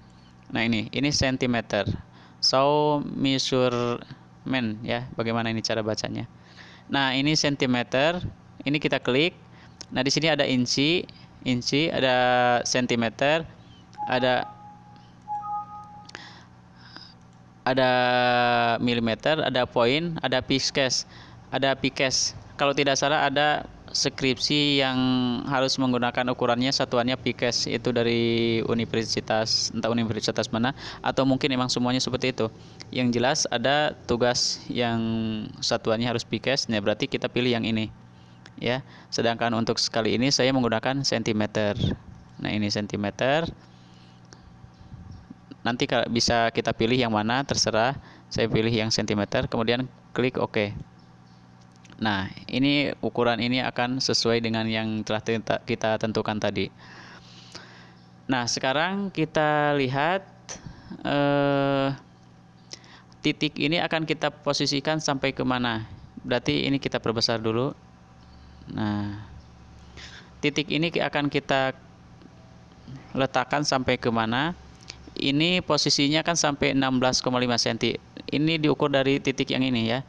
Nah, ini sentimeter. So measurement ya, bagaimana ini cara bacanya. Nah, ini sentimeter. Ini kita klik. Nah, di sini ada inci, ada sentimeter, ada milimeter, ada poin, ada pixels, Kalau tidak salah ada skripsi yang harus menggunakan ukurannya satuannya pixels, itu dari universitas, entah universitas mana, atau mungkin memang semuanya seperti itu. Yang jelas ada tugas yang satuannya harus pixels. Nah, berarti kita pilih yang ini ya. Sedangkan untuk sekali ini saya menggunakan sentimeter. Nah, ini sentimeter. Nanti bisa kita pilih yang mana, terserah. Saya pilih yang sentimeter, kemudian klik OK. Nah, ini ukuran ini akan sesuai dengan yang telah kita tentukan tadi. Nah, sekarang kita lihat titik ini akan kita posisikan sampai kemana. Berarti ini kita perbesar dulu. Nah, titik ini akan kita letakkan sampai kemana. Ini posisinya kan sampai 16,5 cm. Ini diukur dari titik yang ini ya.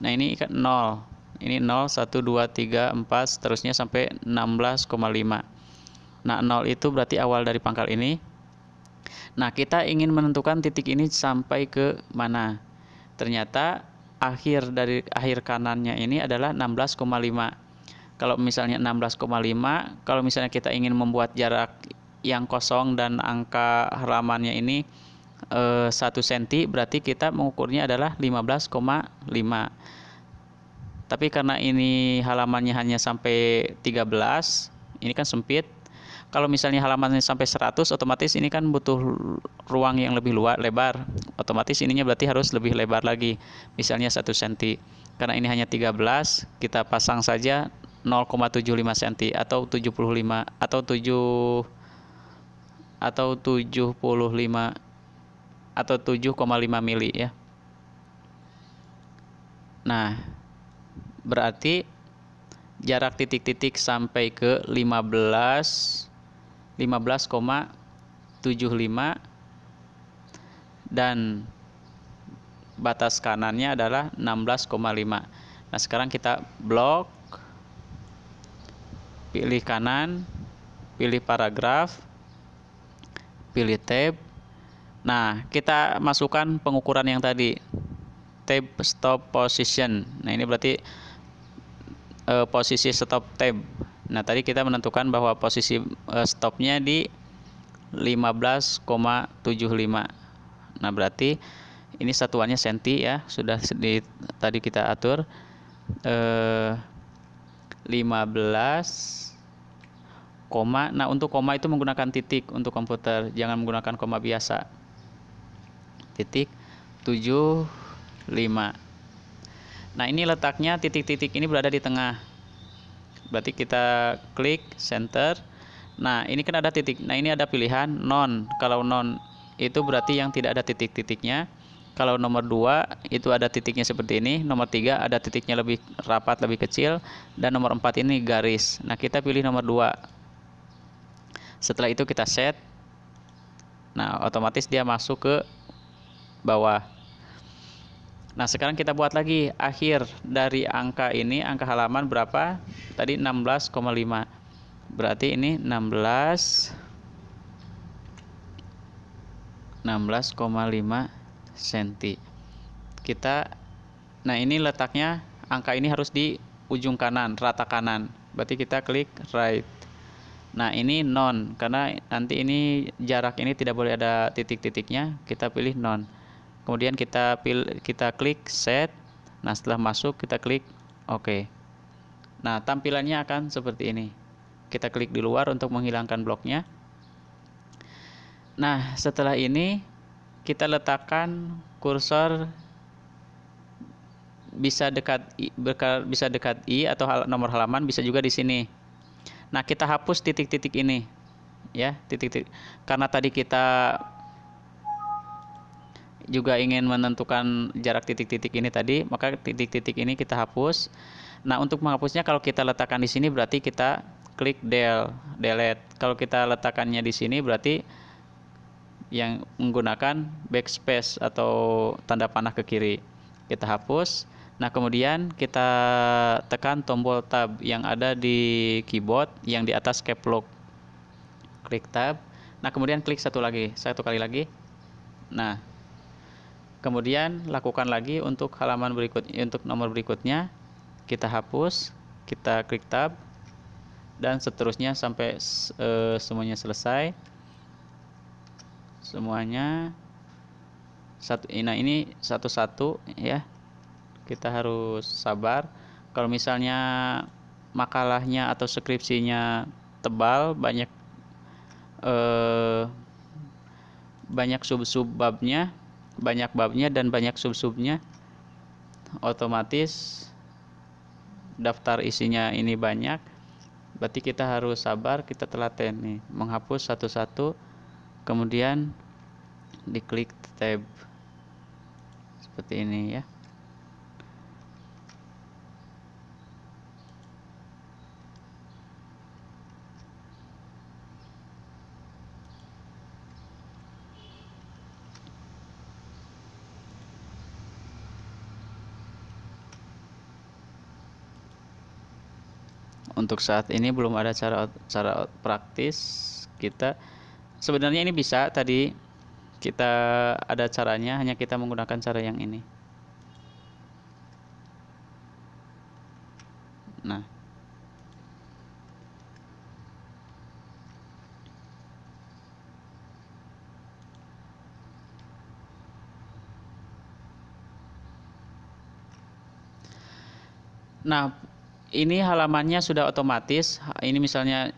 Nah, ini kan 0. Ini 0, 1, 2, 3, 4, seterusnya sampai 16,5. Nah, 0 itu berarti awal dari pangkal ini. Nah, kita ingin menentukan titik ini sampai ke mana. Ternyata akhir kanannya ini adalah 16,5. Kalau misalnya 16,5, kalau misalnya kita ingin membuat jarak yang kosong dan angka halamannya ini 1 cm, berarti kita mengukurnya adalah 15,5. Tapi karena ini halamannya hanya sampai 13, ini kan sempit. Kalau misalnya halamannya sampai 100, otomatis ini kan butuh ruang yang lebih lebar. Otomatis ininya berarti harus lebih lebar lagi, misalnya 1 cm. Karena ini hanya 13, kita pasang saja 0,75 cm atau 75 atau 75 atau 7,5 mili ya. Nah, berarti jarak titik-titik sampai ke 15,75 dan batas kanannya adalah 16,5. Nah, sekarang kita blok, pilih kanan, pilih paragraf, pilih tab. Nah, kita masukkan pengukuran yang tadi, tab stop position. Nah, ini berarti posisi stop tab. Nah, tadi kita menentukan bahwa posisi stopnya di 15,75. Nah, berarti ini satuannya senti ya, sudah tadi kita atur 15 koma. Nah, untuk koma itu menggunakan titik untuk komputer, jangan menggunakan koma biasa. Titik 75. Nah, ini letaknya titik-titik ini berada di tengah. Berarti kita klik center. Nah, ini kan ada titik. Nah, ini ada pilihan non. Kalau non itu berarti yang tidak ada titik-titiknya. Kalau nomor 2 itu ada titiknya seperti ini. Nomor 3 ada titiknya lebih rapat, lebih kecil. Dan nomor 4 ini garis. Nah, kita pilih nomor 2. Setelah itu kita set. Nah, otomatis dia masuk ke bawah. Nah, sekarang kita buat lagi akhir dari angka ini, angka halaman berapa? Tadi 16,5. Berarti ini 16,5 cm. Nah, ini letaknya angka ini harus di ujung kanan, rata kanan. Berarti kita klik right. Nah, ini non, karena nanti ini jarak ini tidak boleh ada titik-titiknya, kita pilih non. Kemudian kita klik set. Nah, setelah masuk kita klik OK. Nah, tampilannya akan seperti ini. Kita klik di luar untuk menghilangkan bloknya. Nah, setelah ini kita letakkan kursor bisa dekat I atau nomor halaman, bisa juga di sini. Nah, kita hapus titik-titik ini ya, titik-titik. Karena tadi kita juga ingin menentukan jarak titik-titik ini tadi, maka titik-titik ini kita hapus. Nah, untuk menghapusnya kalau kita letakkan di sini berarti kita klik delete. Kalau kita letakkannya di sini berarti yang menggunakan backspace atau tanda panah ke kiri. Kita hapus. Nah, kemudian kita tekan tombol tab yang ada di keyboard yang di atas caps lock. Klik tab. Nah, kemudian klik satu kali lagi. Nah, kemudian lakukan lagi untuk halaman untuk nomor berikutnya. Kita hapus, kita klik tab, dan seterusnya sampai semuanya selesai. Semuanya nah, ini satu-satu ya. Kita harus sabar. Kalau misalnya makalahnya atau skripsinya tebal, banyak sub-babnya, banyak babnya dan banyak sub-subnya, otomatis daftar isinya ini banyak, berarti kita harus sabar, kita telaten nih, menghapus satu-satu, kemudian diklik tab seperti ini ya. Untuk saat ini belum ada cara praktis. Kita sebenarnya ini bisa, tadi kita ada caranya, hanya kita menggunakan cara yang ini. Nah, ini halamannya sudah otomatis. Ini misalnya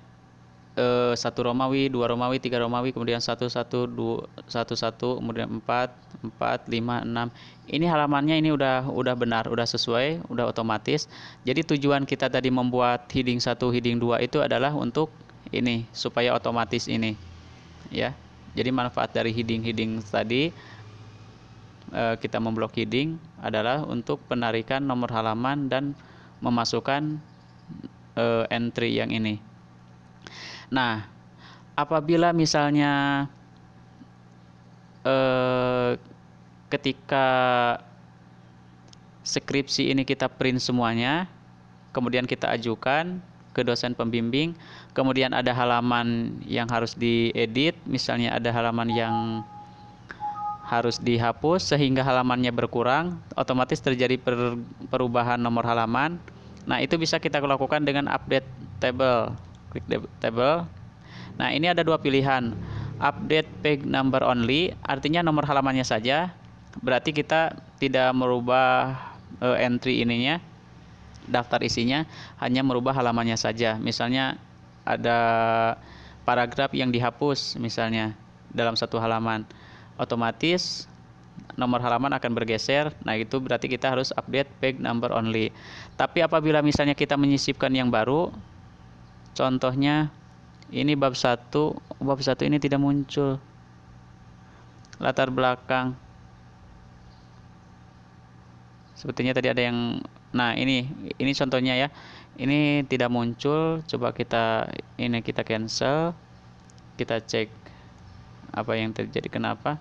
1 Romawi, 2 Romawi, 3 Romawi, kemudian 1 1 2 1 1, kemudian 4 4 5 6. Ini halamannya ini udah benar, udah sesuai, udah otomatis. Jadi tujuan kita tadi membuat heading 1, heading 2 itu adalah untuk ini, supaya otomatis ini ya. Jadi manfaat dari heading tadi, kita memblok heading adalah untuk penarikan nomor halaman dan memasukkan entry yang ini. Nah, apabila misalnya ketika skripsi ini kita print semuanya, kemudian kita ajukan ke dosen pembimbing, kemudian ada halaman yang harus diedit, misalnya ada halaman yang harus dihapus sehingga halamannya berkurang, otomatis terjadi perubahan nomor halaman. Nah, itu bisa kita lakukan dengan update table. Klik table. Nah, ini ada dua pilihan. Update page number only, artinya nomor halamannya saja. Berarti kita tidak merubah entry ininya, daftar isinya, hanya merubah halamannya saja. Misalnya ada paragraf yang dihapus misalnya dalam satu halaman, otomatis nomor halaman akan bergeser. Nah, itu berarti kita harus update page number only. Tapi apabila misalnya kita menyisipkan yang baru, contohnya ini bab 1 ini tidak muncul latar belakang. Sepertinya tadi ada yang, nah ini contohnya ya. Ini tidak muncul. Coba kita cancel. Kita cek apa yang terjadi, kenapa.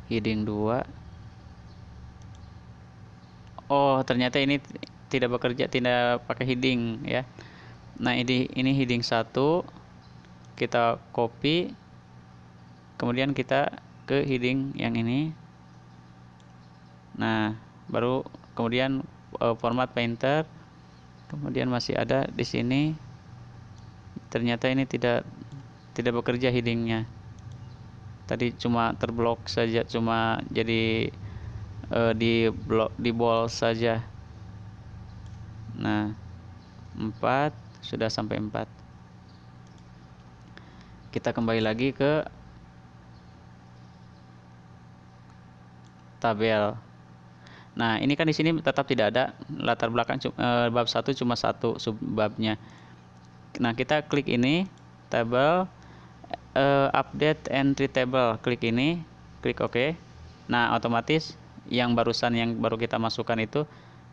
Heading 2. Oh, ternyata ini tidak bekerja, tidak pakai heading ya. Nah, ini heading 1. Kita copy, kemudian kita ke heading yang ini. Nah, baru kemudian format painter, kemudian masih ada di sini. Ternyata ini tidak bekerja headingnya. Tadi cuma terblok saja, cuma jadi di bold saja. Nah, 4 sudah sampai 4. Kita kembali lagi ke tabel. Nah, ini kan di sini tetap tidak ada latar belakang, bab 1 cuma 1 subbabnya. Nah, kita klik ini table, update entry table, klik ini, klik OK. Nah, otomatis yang baru kita masukkan itu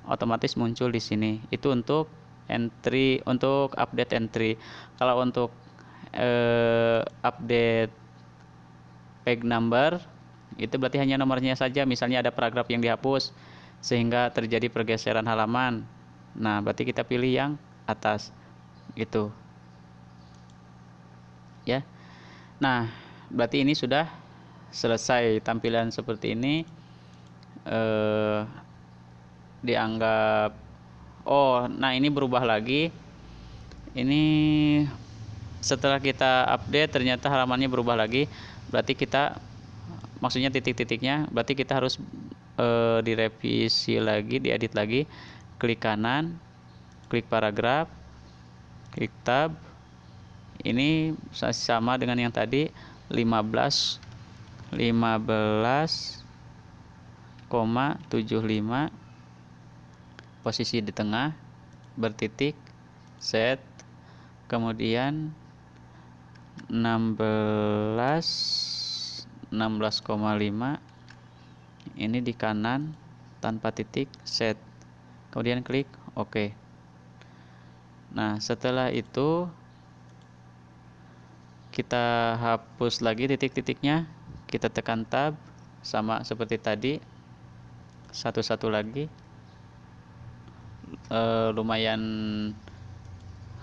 otomatis muncul di sini. Itu untuk entry, untuk update entry. Kalau untuk update page number, itu berarti hanya nomornya saja. Misalnya ada paragraf yang dihapus sehingga terjadi pergeseran halaman. Nah, berarti kita pilih yang atas itu ya. Nah, berarti ini sudah selesai tampilan seperti ini. Dianggap, oh, nah ini berubah lagi. Ini setelah kita update ternyata halamannya berubah lagi. Berarti kita, maksudnya titik-titiknya, berarti kita harus direvisi lagi, diedit lagi. Klik kanan, klik paragraf, klik tab, Ini sama dengan yang tadi 15,75 posisi di tengah bertitik set, kemudian 16,5 ini di kanan tanpa titik set, kemudian klik OK. Nah, setelah itu kita hapus lagi titik-titiknya, kita tekan tab sama seperti tadi, satu-satu lagi. Lumayan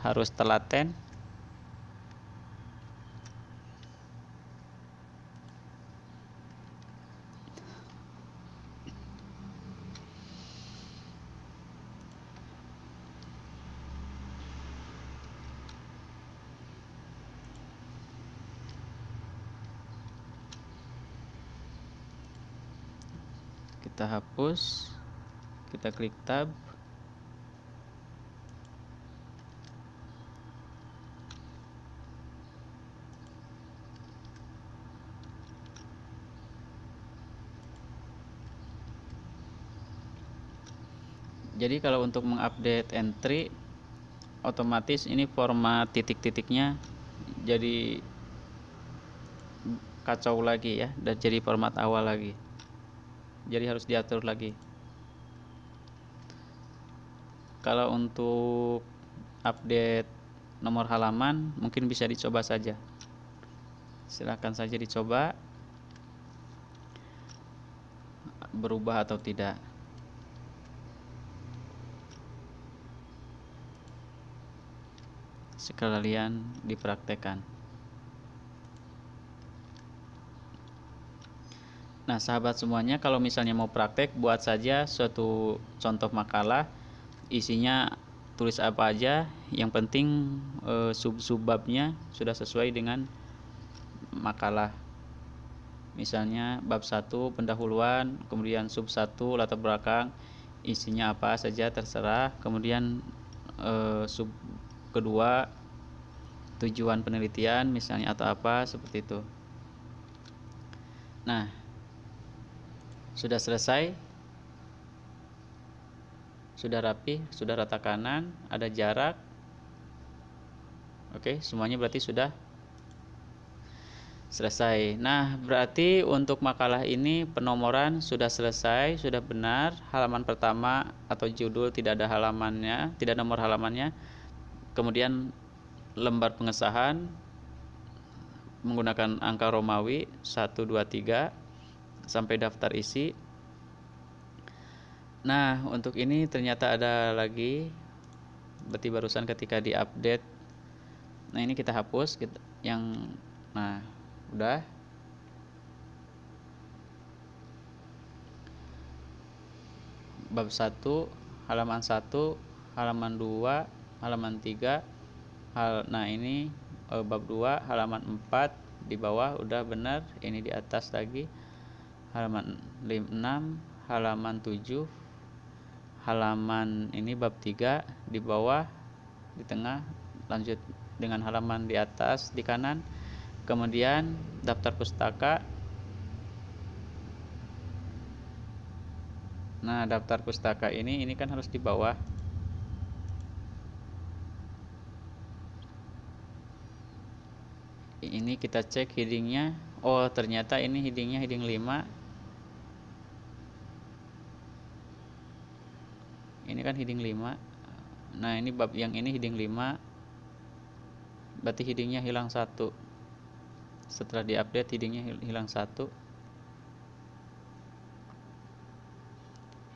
harus telaten. Kita hapus, kita klik tab. Jadi kalau untuk mengupdate entry, otomatis ini format titik-titiknya jadi kacau lagi ya, dan jadi format awal lagi. Jadi harus diatur lagi. Kalau untuk update nomor halaman mungkin bisa dicoba saja. Silahkan saja dicoba berubah atau tidak. Sekalian dipraktekkan. Nah, sahabat semuanya, kalau misalnya mau praktek, buat saja suatu contoh makalah, isinya tulis apa aja, yang penting sub-subbabnya sudah sesuai dengan makalah. Misalnya bab 1 pendahuluan, kemudian sub 1 latar belakang, isinya apa saja terserah, kemudian sub kedua tujuan penelitian misalnya atau apa seperti itu. Nah, sudah selesai, sudah rapi, sudah rata kanan, ada jarak. Oke, semuanya berarti sudah selesai. Nah, berarti untuk makalah ini penomoran sudah selesai, sudah benar. Halaman pertama atau judul tidak ada halamannya, tidak nomor halamannya. Kemudian lembar pengesahan menggunakan angka Romawi 1, 2, 3 sampai daftar isi. Nah, untuk ini ternyata ada lagi, berarti barusan ketika diupdate. Nah, ini kita hapus yang, nah udah. Bab 1 halaman 1, halaman 2, halaman 3, nah ini bab 2 halaman 4 di bawah udah benar. Ini di atas lagi halaman 6, halaman 7, halaman ini bab 3 di bawah, di tengah, lanjut dengan halaman di atas di kanan. Kemudian daftar pustaka. Nah, daftar pustaka ini kan harus di bawah. Ini kita cek headingnya. Oh, ternyata ini headingnya heading 5. Ini kan heading 5. Nah, ini bab yang ini heading 5. Berarti headingnya hilang 1. Setelah diupdate headingnya hilang 1.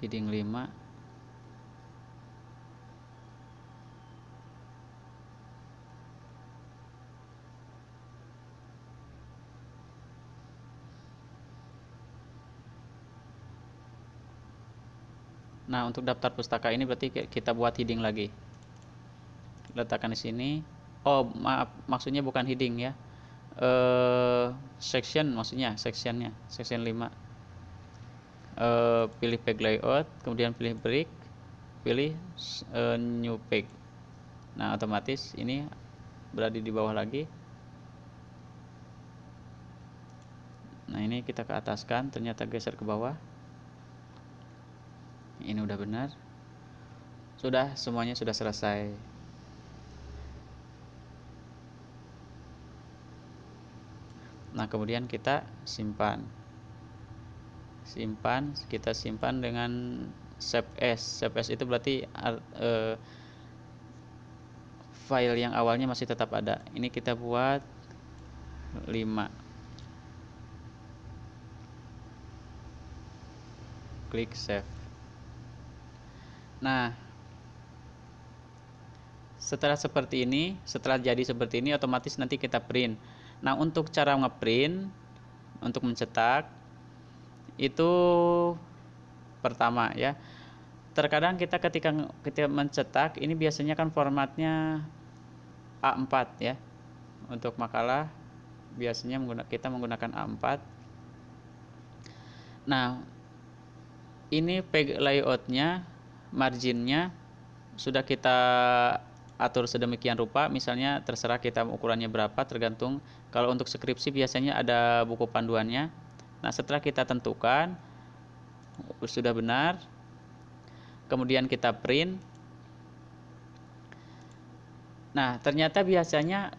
Heading 5. Nah, untuk daftar pustaka ini berarti kita buat heading lagi. Letakkan di sini. Oh, maaf, maksudnya bukan heading ya. Section maksudnya, sectionnya, section 5. Pilih page layout, kemudian pilih break, pilih new page. Nah, otomatis ini berada di bawah lagi. Nah, ini kita ke ataskan, ternyata geser ke bawah. Ini udah benar. Sudah, semuanya sudah selesai. Nah, kemudian kita simpan. Kita simpan dengan save as. Save as itu berarti file yang awalnya masih tetap ada. Ini kita buat 5. Klik save. Nah, setelah jadi seperti ini, otomatis nanti kita print. Nah, untuk cara ngeprint, untuk mencetak, itu pertama ya. Terkadang ketika kita mencetak, ini biasanya kan formatnya A4 ya. Untuk makalah biasanya kita menggunakan A4. Nah, ini page layoutnya, marginnya sudah kita atur sedemikian rupa. Misalnya terserah kita ukurannya berapa, tergantung. Kalau untuk skripsi biasanya ada buku panduannya. Nah, setelah kita tentukan sudah benar, kemudian kita print. Nah, ternyata biasanya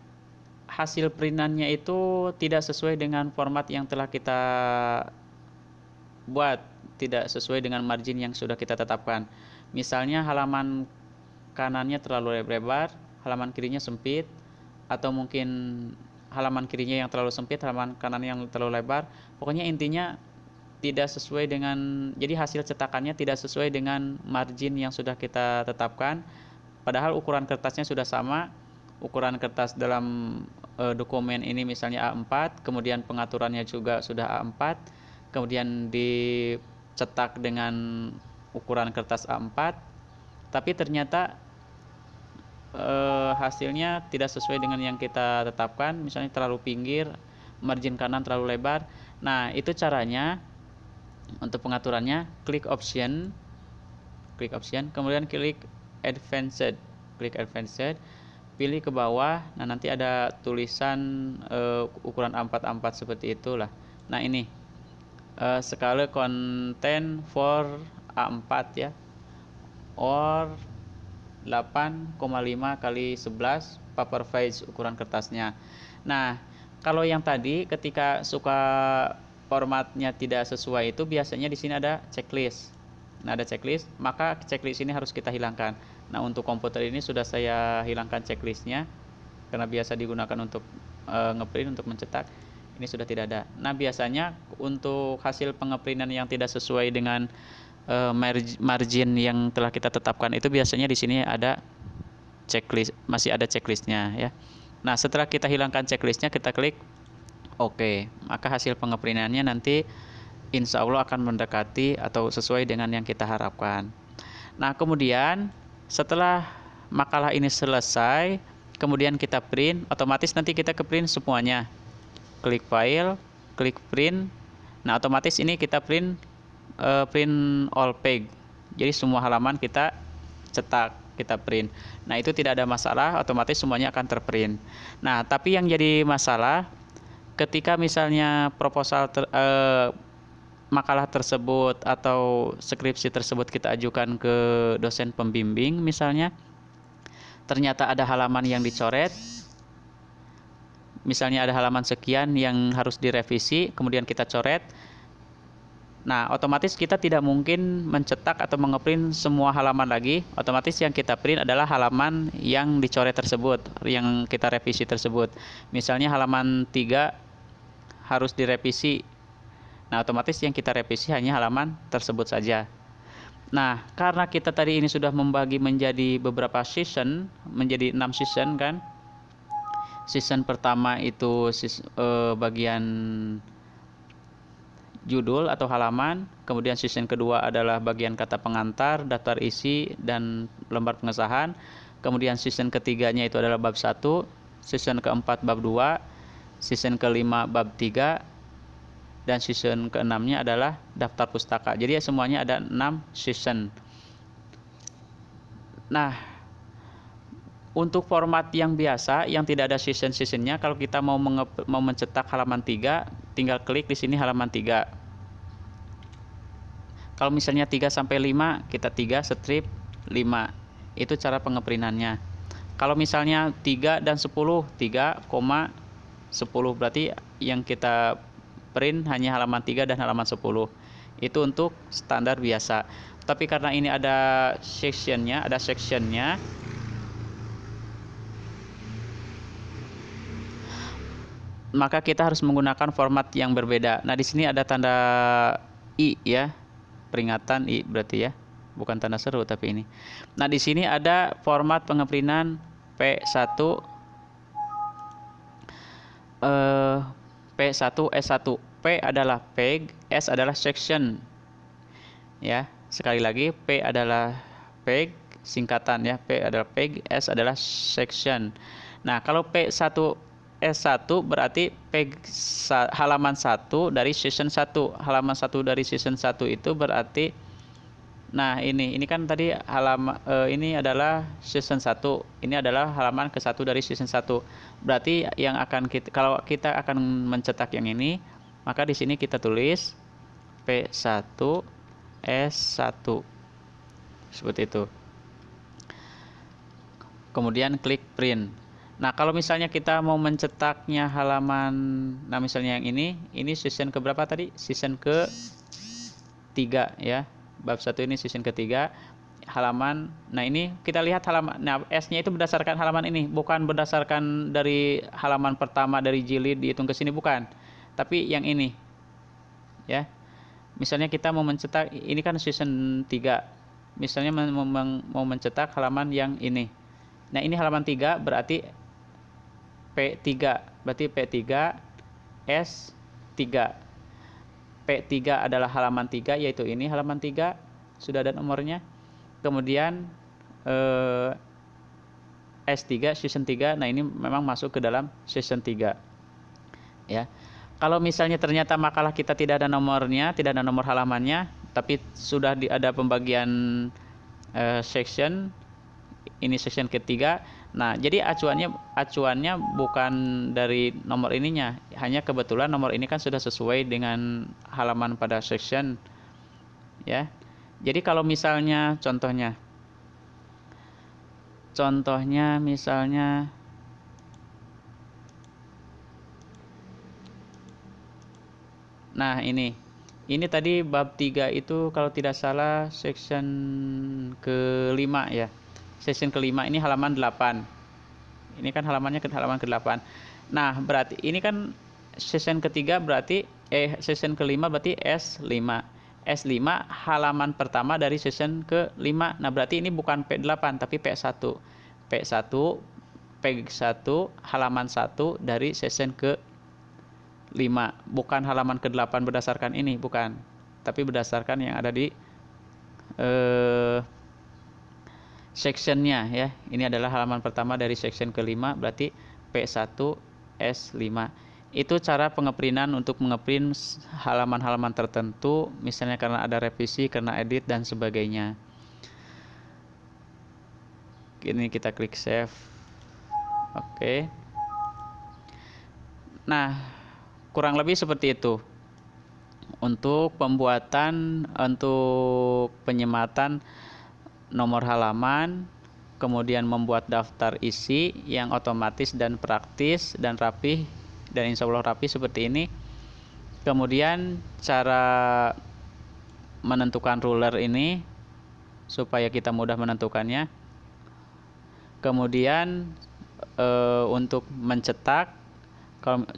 hasil printannya itu tidak sesuai dengan format yang telah kita buat, tidak sesuai dengan margin yang sudah kita tetapkan. Misalnya halaman kanannya terlalu lebar, halaman kirinya sempit, atau mungkin halaman kirinya yang terlalu sempit, halaman kanan yang terlalu lebar. Pokoknya intinya tidak sesuai dengan, jadi hasil cetakannya tidak sesuai dengan margin yang sudah kita tetapkan. Padahal ukuran kertasnya sudah sama. Ukuran kertas dalam dokumen ini misalnya A4, kemudian pengaturannya juga sudah A4, kemudian dicetak dengan ukuran kertas A4, tapi ternyata hasilnya tidak sesuai dengan yang kita tetapkan. Misalnya terlalu pinggir, margin kanan terlalu lebar. Nah, itu caranya. Untuk pengaturannya, klik option, kemudian klik advanced, pilih ke bawah. Nah, nanti ada tulisan ukuran A4 seperti itulah. Nah, ini scale content for A4 ya, or 8,5 kali 11 paper size ukuran kertasnya. Nah, kalau yang tadi ketika suka formatnya tidak sesuai, itu biasanya di sini ada checklist. Nah, ada checklist, maka checklist ini harus kita hilangkan. Nah, untuk komputer ini sudah saya hilangkan checklistnya karena biasa digunakan untuk ngeprint, untuk mencetak. Ini sudah tidak ada. Nah, biasanya untuk hasil pengeprintan yang tidak sesuai dengan margin yang telah kita tetapkan, itu biasanya di sini ada checklist, masih ada checklistnya ya. Nah, setelah kita hilangkan checklistnya, kita klik OK, maka hasil pengeprintannya nanti insya Allah akan mendekati atau sesuai dengan yang kita harapkan. Nah, kemudian setelah makalah ini selesai, kemudian kita print, otomatis nanti kita ke print semuanya. Klik file, klik print. Nah, otomatis ini kita print all page. Jadi semua halaman kita cetak, kita print. Nah, itu tidak ada masalah, otomatis semuanya akan terprint. Nah, tapi yang jadi masalah ketika misalnya makalah tersebut atau skripsi tersebut kita ajukan ke dosen pembimbing misalnya, ternyata ada halaman yang dicoret, misalnya ada halaman sekian yang harus direvisi, kemudian kita coret. Nah, otomatis kita tidak mungkin mencetak atau mengeprint semua halaman lagi. Otomatis yang kita print adalah halaman yang dicoret tersebut, yang kita revisi tersebut. Misalnya halaman 3 harus direvisi. Nah, otomatis yang kita revisi hanya halaman tersebut saja. Nah, karena kita tadi ini sudah membagi menjadi beberapa season, menjadi 6 season kan. Season pertama itu bagian judul atau halaman, kemudian season kedua adalah bagian kata pengantar, daftar isi, dan lembar pengesahan. Kemudian season ketiganya itu adalah bab 1, season keempat bab 2, season kelima bab 3, dan season keenamnya adalah daftar pustaka. Jadi semuanya ada 6 season. Nah, Untuk format yang biasa yang tidak ada season-seasonnya, kalau kita mau mencetak halaman 3, tinggal klik di sini halaman 3. Kalau misalnya 3 sampai 5, kita 3 strip 5. Itu cara pengeprintannya. Kalau misalnya 3 dan 10, 3,10 berarti yang kita print hanya halaman 3 dan halaman 10. Itu untuk standar biasa. Tapi karena ini ada sectionnya, maka kita harus menggunakan format yang berbeda. Nah, di sini ada tanda I ya, peringatan I berarti ya, bukan tanda seru tapi ini. Nah, di sini ada format pengeprintan P1, P1S1. P adalah page, S adalah section. Ya, sekali lagi P adalah page singkatan ya, P adalah page, S adalah section. Nah, kalau P1S1 berarti page halaman 1 dari season 1. Halaman 1 dari season 1 itu berarti, nah ini kan tadi halaman ini adalah season 1. Ini adalah halaman ke-1 dari season 1. Berarti yang akan kita, kalau kita akan mencetak yang ini, maka di sini kita tulis P1S1 seperti itu. Kemudian klik print. Nah, kalau misalnya kita mau mencetaknya halaman, nah misalnya yang ini season ke berapa tadi? Season ke-3 ya. Bab 1 ini season ke-3, halaman. Nah, ini kita lihat halaman. Nah, S-nya itu berdasarkan halaman ini, bukan berdasarkan dari halaman pertama dari jilid dihitung ke sini, bukan. Tapi yang ini. Ya. Misalnya kita mau mencetak, ini kan season 3. Misalnya mau mencetak halaman yang ini. Nah, ini halaman 3 berarti P3, berarti P3 S3. P3 adalah halaman 3, yaitu ini halaman 3, sudah ada nomornya. Kemudian S3 season 3. Nah, ini memang masuk ke dalam season 3. Ya. Kalau misalnya ternyata makalah kita tidak ada nomornya, tidak ada nomor halamannya, tapi sudah ada pembagian section, ini section ketiga. Nah, jadi acuannya bukan dari nomor ininya, hanya kebetulan nomor ini kan sudah sesuai dengan halaman pada section ya. Jadi kalau misalnya contohnya misalnya nah, ini tadi bab 3 itu kalau tidak salah section ke-5 ya. Section ke-5 ini halaman 8. Ini kan halamannya ke halaman ke-8. Nah, berarti ini kan section ke-3 berarti section ke-5 berarti S5. S5 halaman pertama dari section ke-5. Nah, berarti ini bukan P8 tapi P1. P1 halaman 1 dari section ke-5. Bukan halaman ke-8 berdasarkan ini, bukan. Tapi berdasarkan yang ada di sectionnya ya. Ini adalah halaman pertama dari section ke-5, berarti P1S5. Itu cara pengeprintan untuk mengeprint halaman-halaman tertentu, misalnya karena ada revisi, karena edit dan sebagainya. Ini kita klik save. Oke. Nah, kurang lebih seperti itu untuk penyematan nomor halaman, kemudian membuat daftar isi yang otomatis dan praktis dan rapi, dan insya Allah rapi seperti ini. Kemudian cara menentukan ruler ini supaya kita mudah menentukannya. Kemudian untuk mencetak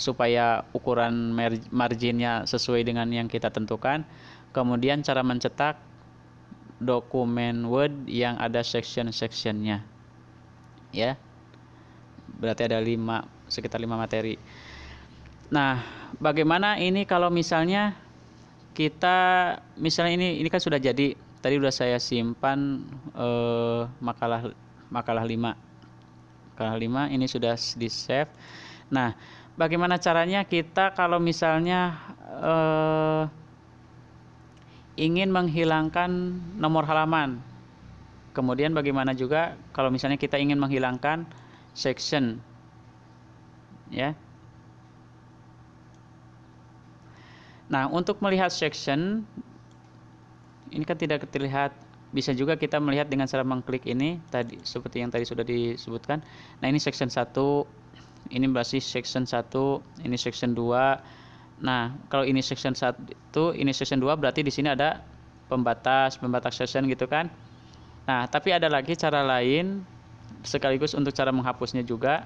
supaya ukuran marginnya sesuai dengan yang kita tentukan. Kemudian cara mencetak dokumen Word yang ada section-sectionnya ya, berarti ada sekitar 5 materi. Nah, bagaimana ini kalau misalnya kita ini kan sudah jadi, tadi sudah saya simpan makalah 5 ini sudah di save. Nah, bagaimana caranya kita kalau misalnya ingin menghilangkan nomor halaman, kemudian bagaimana juga kalau misalnya kita ingin menghilangkan section, ya. Nah, untuk melihat section ini kan tidak terlihat, bisa juga kita melihat dengan cara mengklik ini tadi seperti yang tadi sudah disebutkan. Nah, ini section 1, ini berarti section 1, ini section 2. Nah, kalau ini section 1, ini section 2 berarti di sini ada pembatas section gitu kan. Nah, tapi ada lagi cara lain sekaligus untuk cara menghapusnya juga.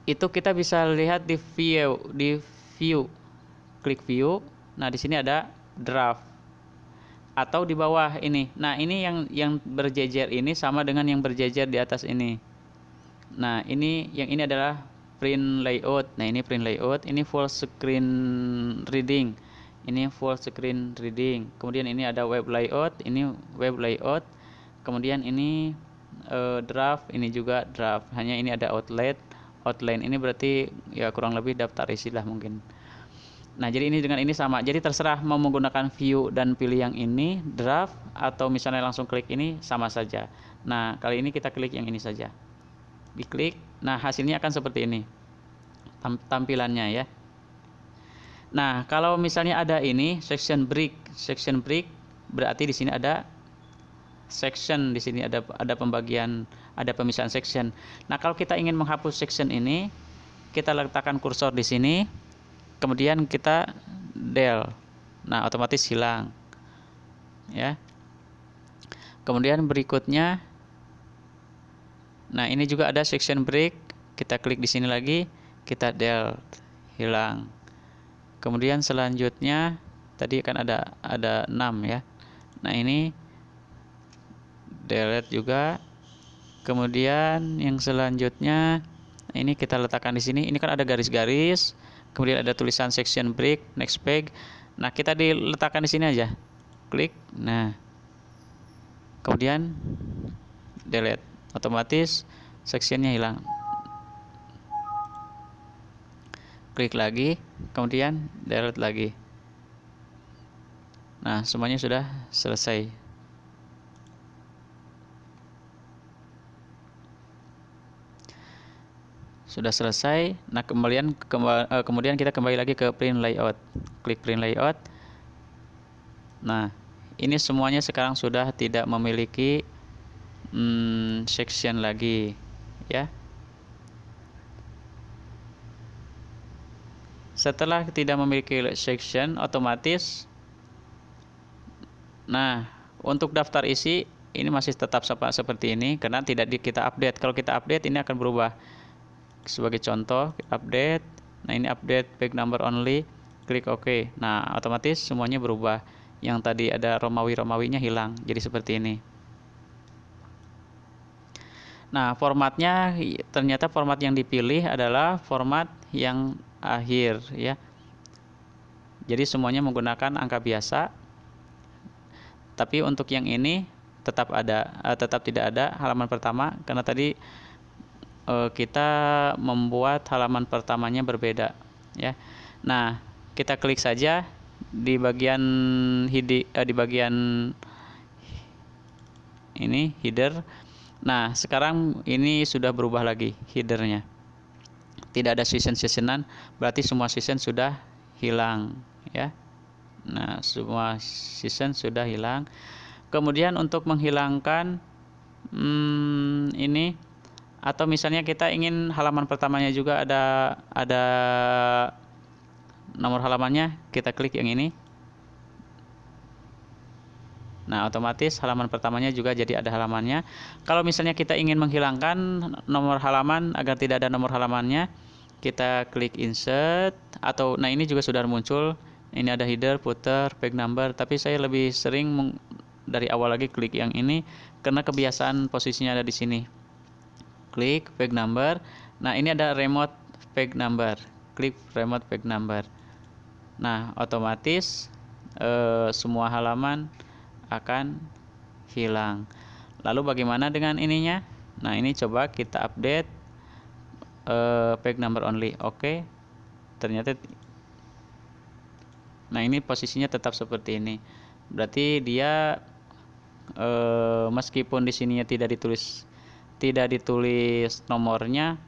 Itu kita bisa lihat di view. Klik view. Nah, di sini ada draft. Atau di bawah ini. Nah, ini yang berjejer ini sama dengan yang berjejer di atas ini. Nah, ini adalah print layout. Nah, ini print layout, ini full screen reading. Ini full screen reading. Kemudian ini ada web layout, ini web layout. Kemudian ini draft, ini juga draft. Hanya ini ada outline ini berarti ya kurang lebih daftar isi lah mungkin. Nah, jadi ini dengan ini sama. Jadi terserah mau menggunakan view dan pilih yang ini draft atau misalnya langsung klik ini sama saja. Nah, kali ini kita klik yang ini saja. Diklik. Nah, hasilnya akan seperti ini. Tampilannya ya. Nah, kalau misalnya ada ini section break berarti di sini ada section, di sini ada pembagian, ada pemisahan section. Nah, kalau kita ingin menghapus section ini, kita letakkan kursor di sini. Kemudian kita del. Nah, otomatis hilang. Ya. Kemudian berikutnya, nah ini juga ada section break. Kita klik di sini lagi, kita del, hilang. Kemudian selanjutnya tadi kan ada 6 ya. Nah, ini delete juga. Kemudian yang selanjutnya ini kita letakkan di sini. Ini kan ada garis-garis. Kemudian ada tulisan section break, next page. Nah, kita diletakkan di sini aja. Klik. Nah. Kemudian delete. Otomatis sectionnya hilang. Klik lagi, kemudian delete lagi. Nah, semuanya sudah selesai. Sudah selesai. Nah, kemudian kita kembali lagi ke print layout. Klik print layout. Nah, ini semuanya sekarang sudah tidak memiliki section lagi, ya. Setelah tidak memiliki section, otomatis, nah, untuk daftar isi ini masih tetap seperti ini karena tidak kita update. Kalau kita update ini akan berubah. Sebagai contoh, update. Nah, ini update page number only. Klik OK. Nah, otomatis semuanya berubah. Yang tadi ada Romawi-Romawinya hilang. Jadi seperti ini. Nah, formatnya ternyata format yang dipilih adalah format yang akhir ya. Jadi semuanya menggunakan angka biasa. Tapi untuk yang ini tetap tidak ada halaman pertama karena tadi kita membuat halaman pertamanya berbeda ya. Nah, kita klik saja di bagian ini header. Nah, sekarang ini sudah berubah lagi headernya. Tidak ada season-seasonan, berarti semua season sudah hilang ya. Nah, semua season sudah hilang. Kemudian untuk menghilangkan ini, atau misalnya kita ingin halaman pertamanya juga ada nomor halamannya, kita klik yang ini. Nah, otomatis halaman pertamanya juga jadi ada halamannya. Kalau misalnya kita ingin menghilangkan nomor halaman agar tidak ada nomor halamannya, kita klik insert atau nah ini juga sudah muncul. Ini ada header, footer, page number, tapi saya lebih sering dari awal lagi klik yang ini karena kebiasaan posisinya ada di sini. Klik page number. Nah, ini ada remote page number. Klik remote page number. Nah, otomatis semua halaman akan hilang. Lalu bagaimana dengan ininya? Nah, ini coba kita update page number only. Oke. Ternyata nah, ini posisinya tetap seperti ini. Berarti dia meskipun di sininya tidak ditulis nomornya,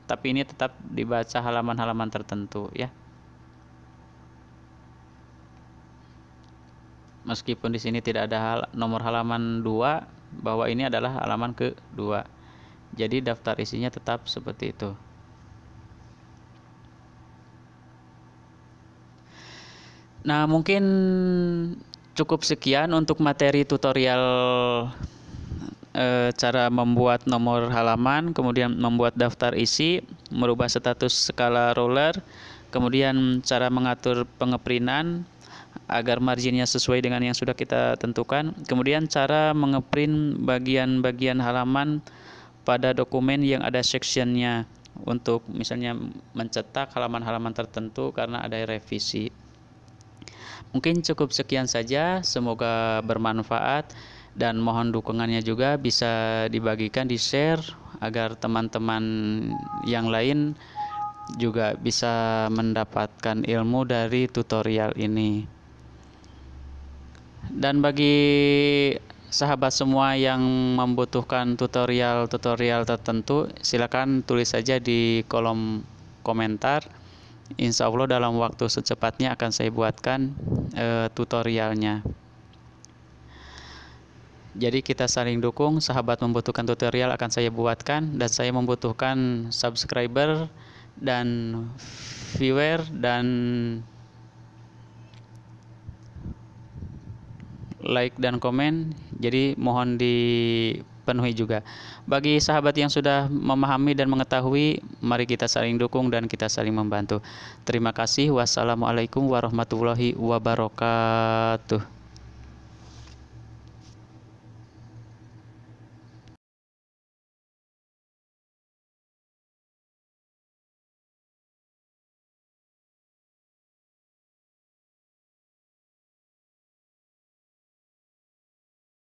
tapi ini tetap dibaca halaman-halaman tertentu ya. Meskipun di sini tidak ada nomor halaman 2, bahwa ini adalah halaman kedua. Jadi daftar isinya tetap seperti itu. Nah, mungkin cukup sekian untuk materi tutorial cara membuat nomor halaman, kemudian membuat daftar isi, merubah status skala roller, kemudian cara mengatur pengeprintan agar marginnya sesuai dengan yang sudah kita tentukan, kemudian cara mengeprint bagian-bagian halaman pada dokumen yang ada sectionnya untuk misalnya mencetak halaman-halaman tertentu karena ada revisi. Mungkin cukup sekian saja, semoga bermanfaat dan mohon dukungannya juga bisa dibagikan, di-share agar teman-teman yang lain juga bisa mendapatkan ilmu dari tutorial ini. Dan bagi sahabat semua yang membutuhkan tutorial-tutorial tertentu, silakan tulis saja di kolom komentar. Insya Allah dalam waktu secepatnya akan saya buatkan tutorialnya. Jadi kita saling dukung, sahabat membutuhkan tutorial akan saya buatkan, dan saya membutuhkan subscriber dan viewer dan like dan komen, jadi mohon dipenuhi juga. Bagi sahabat yang sudah memahami dan mengetahui, mari kita saling dukung dan kita saling membantu. Terima kasih. Wassalamualaikum warahmatullahi wabarakatuh.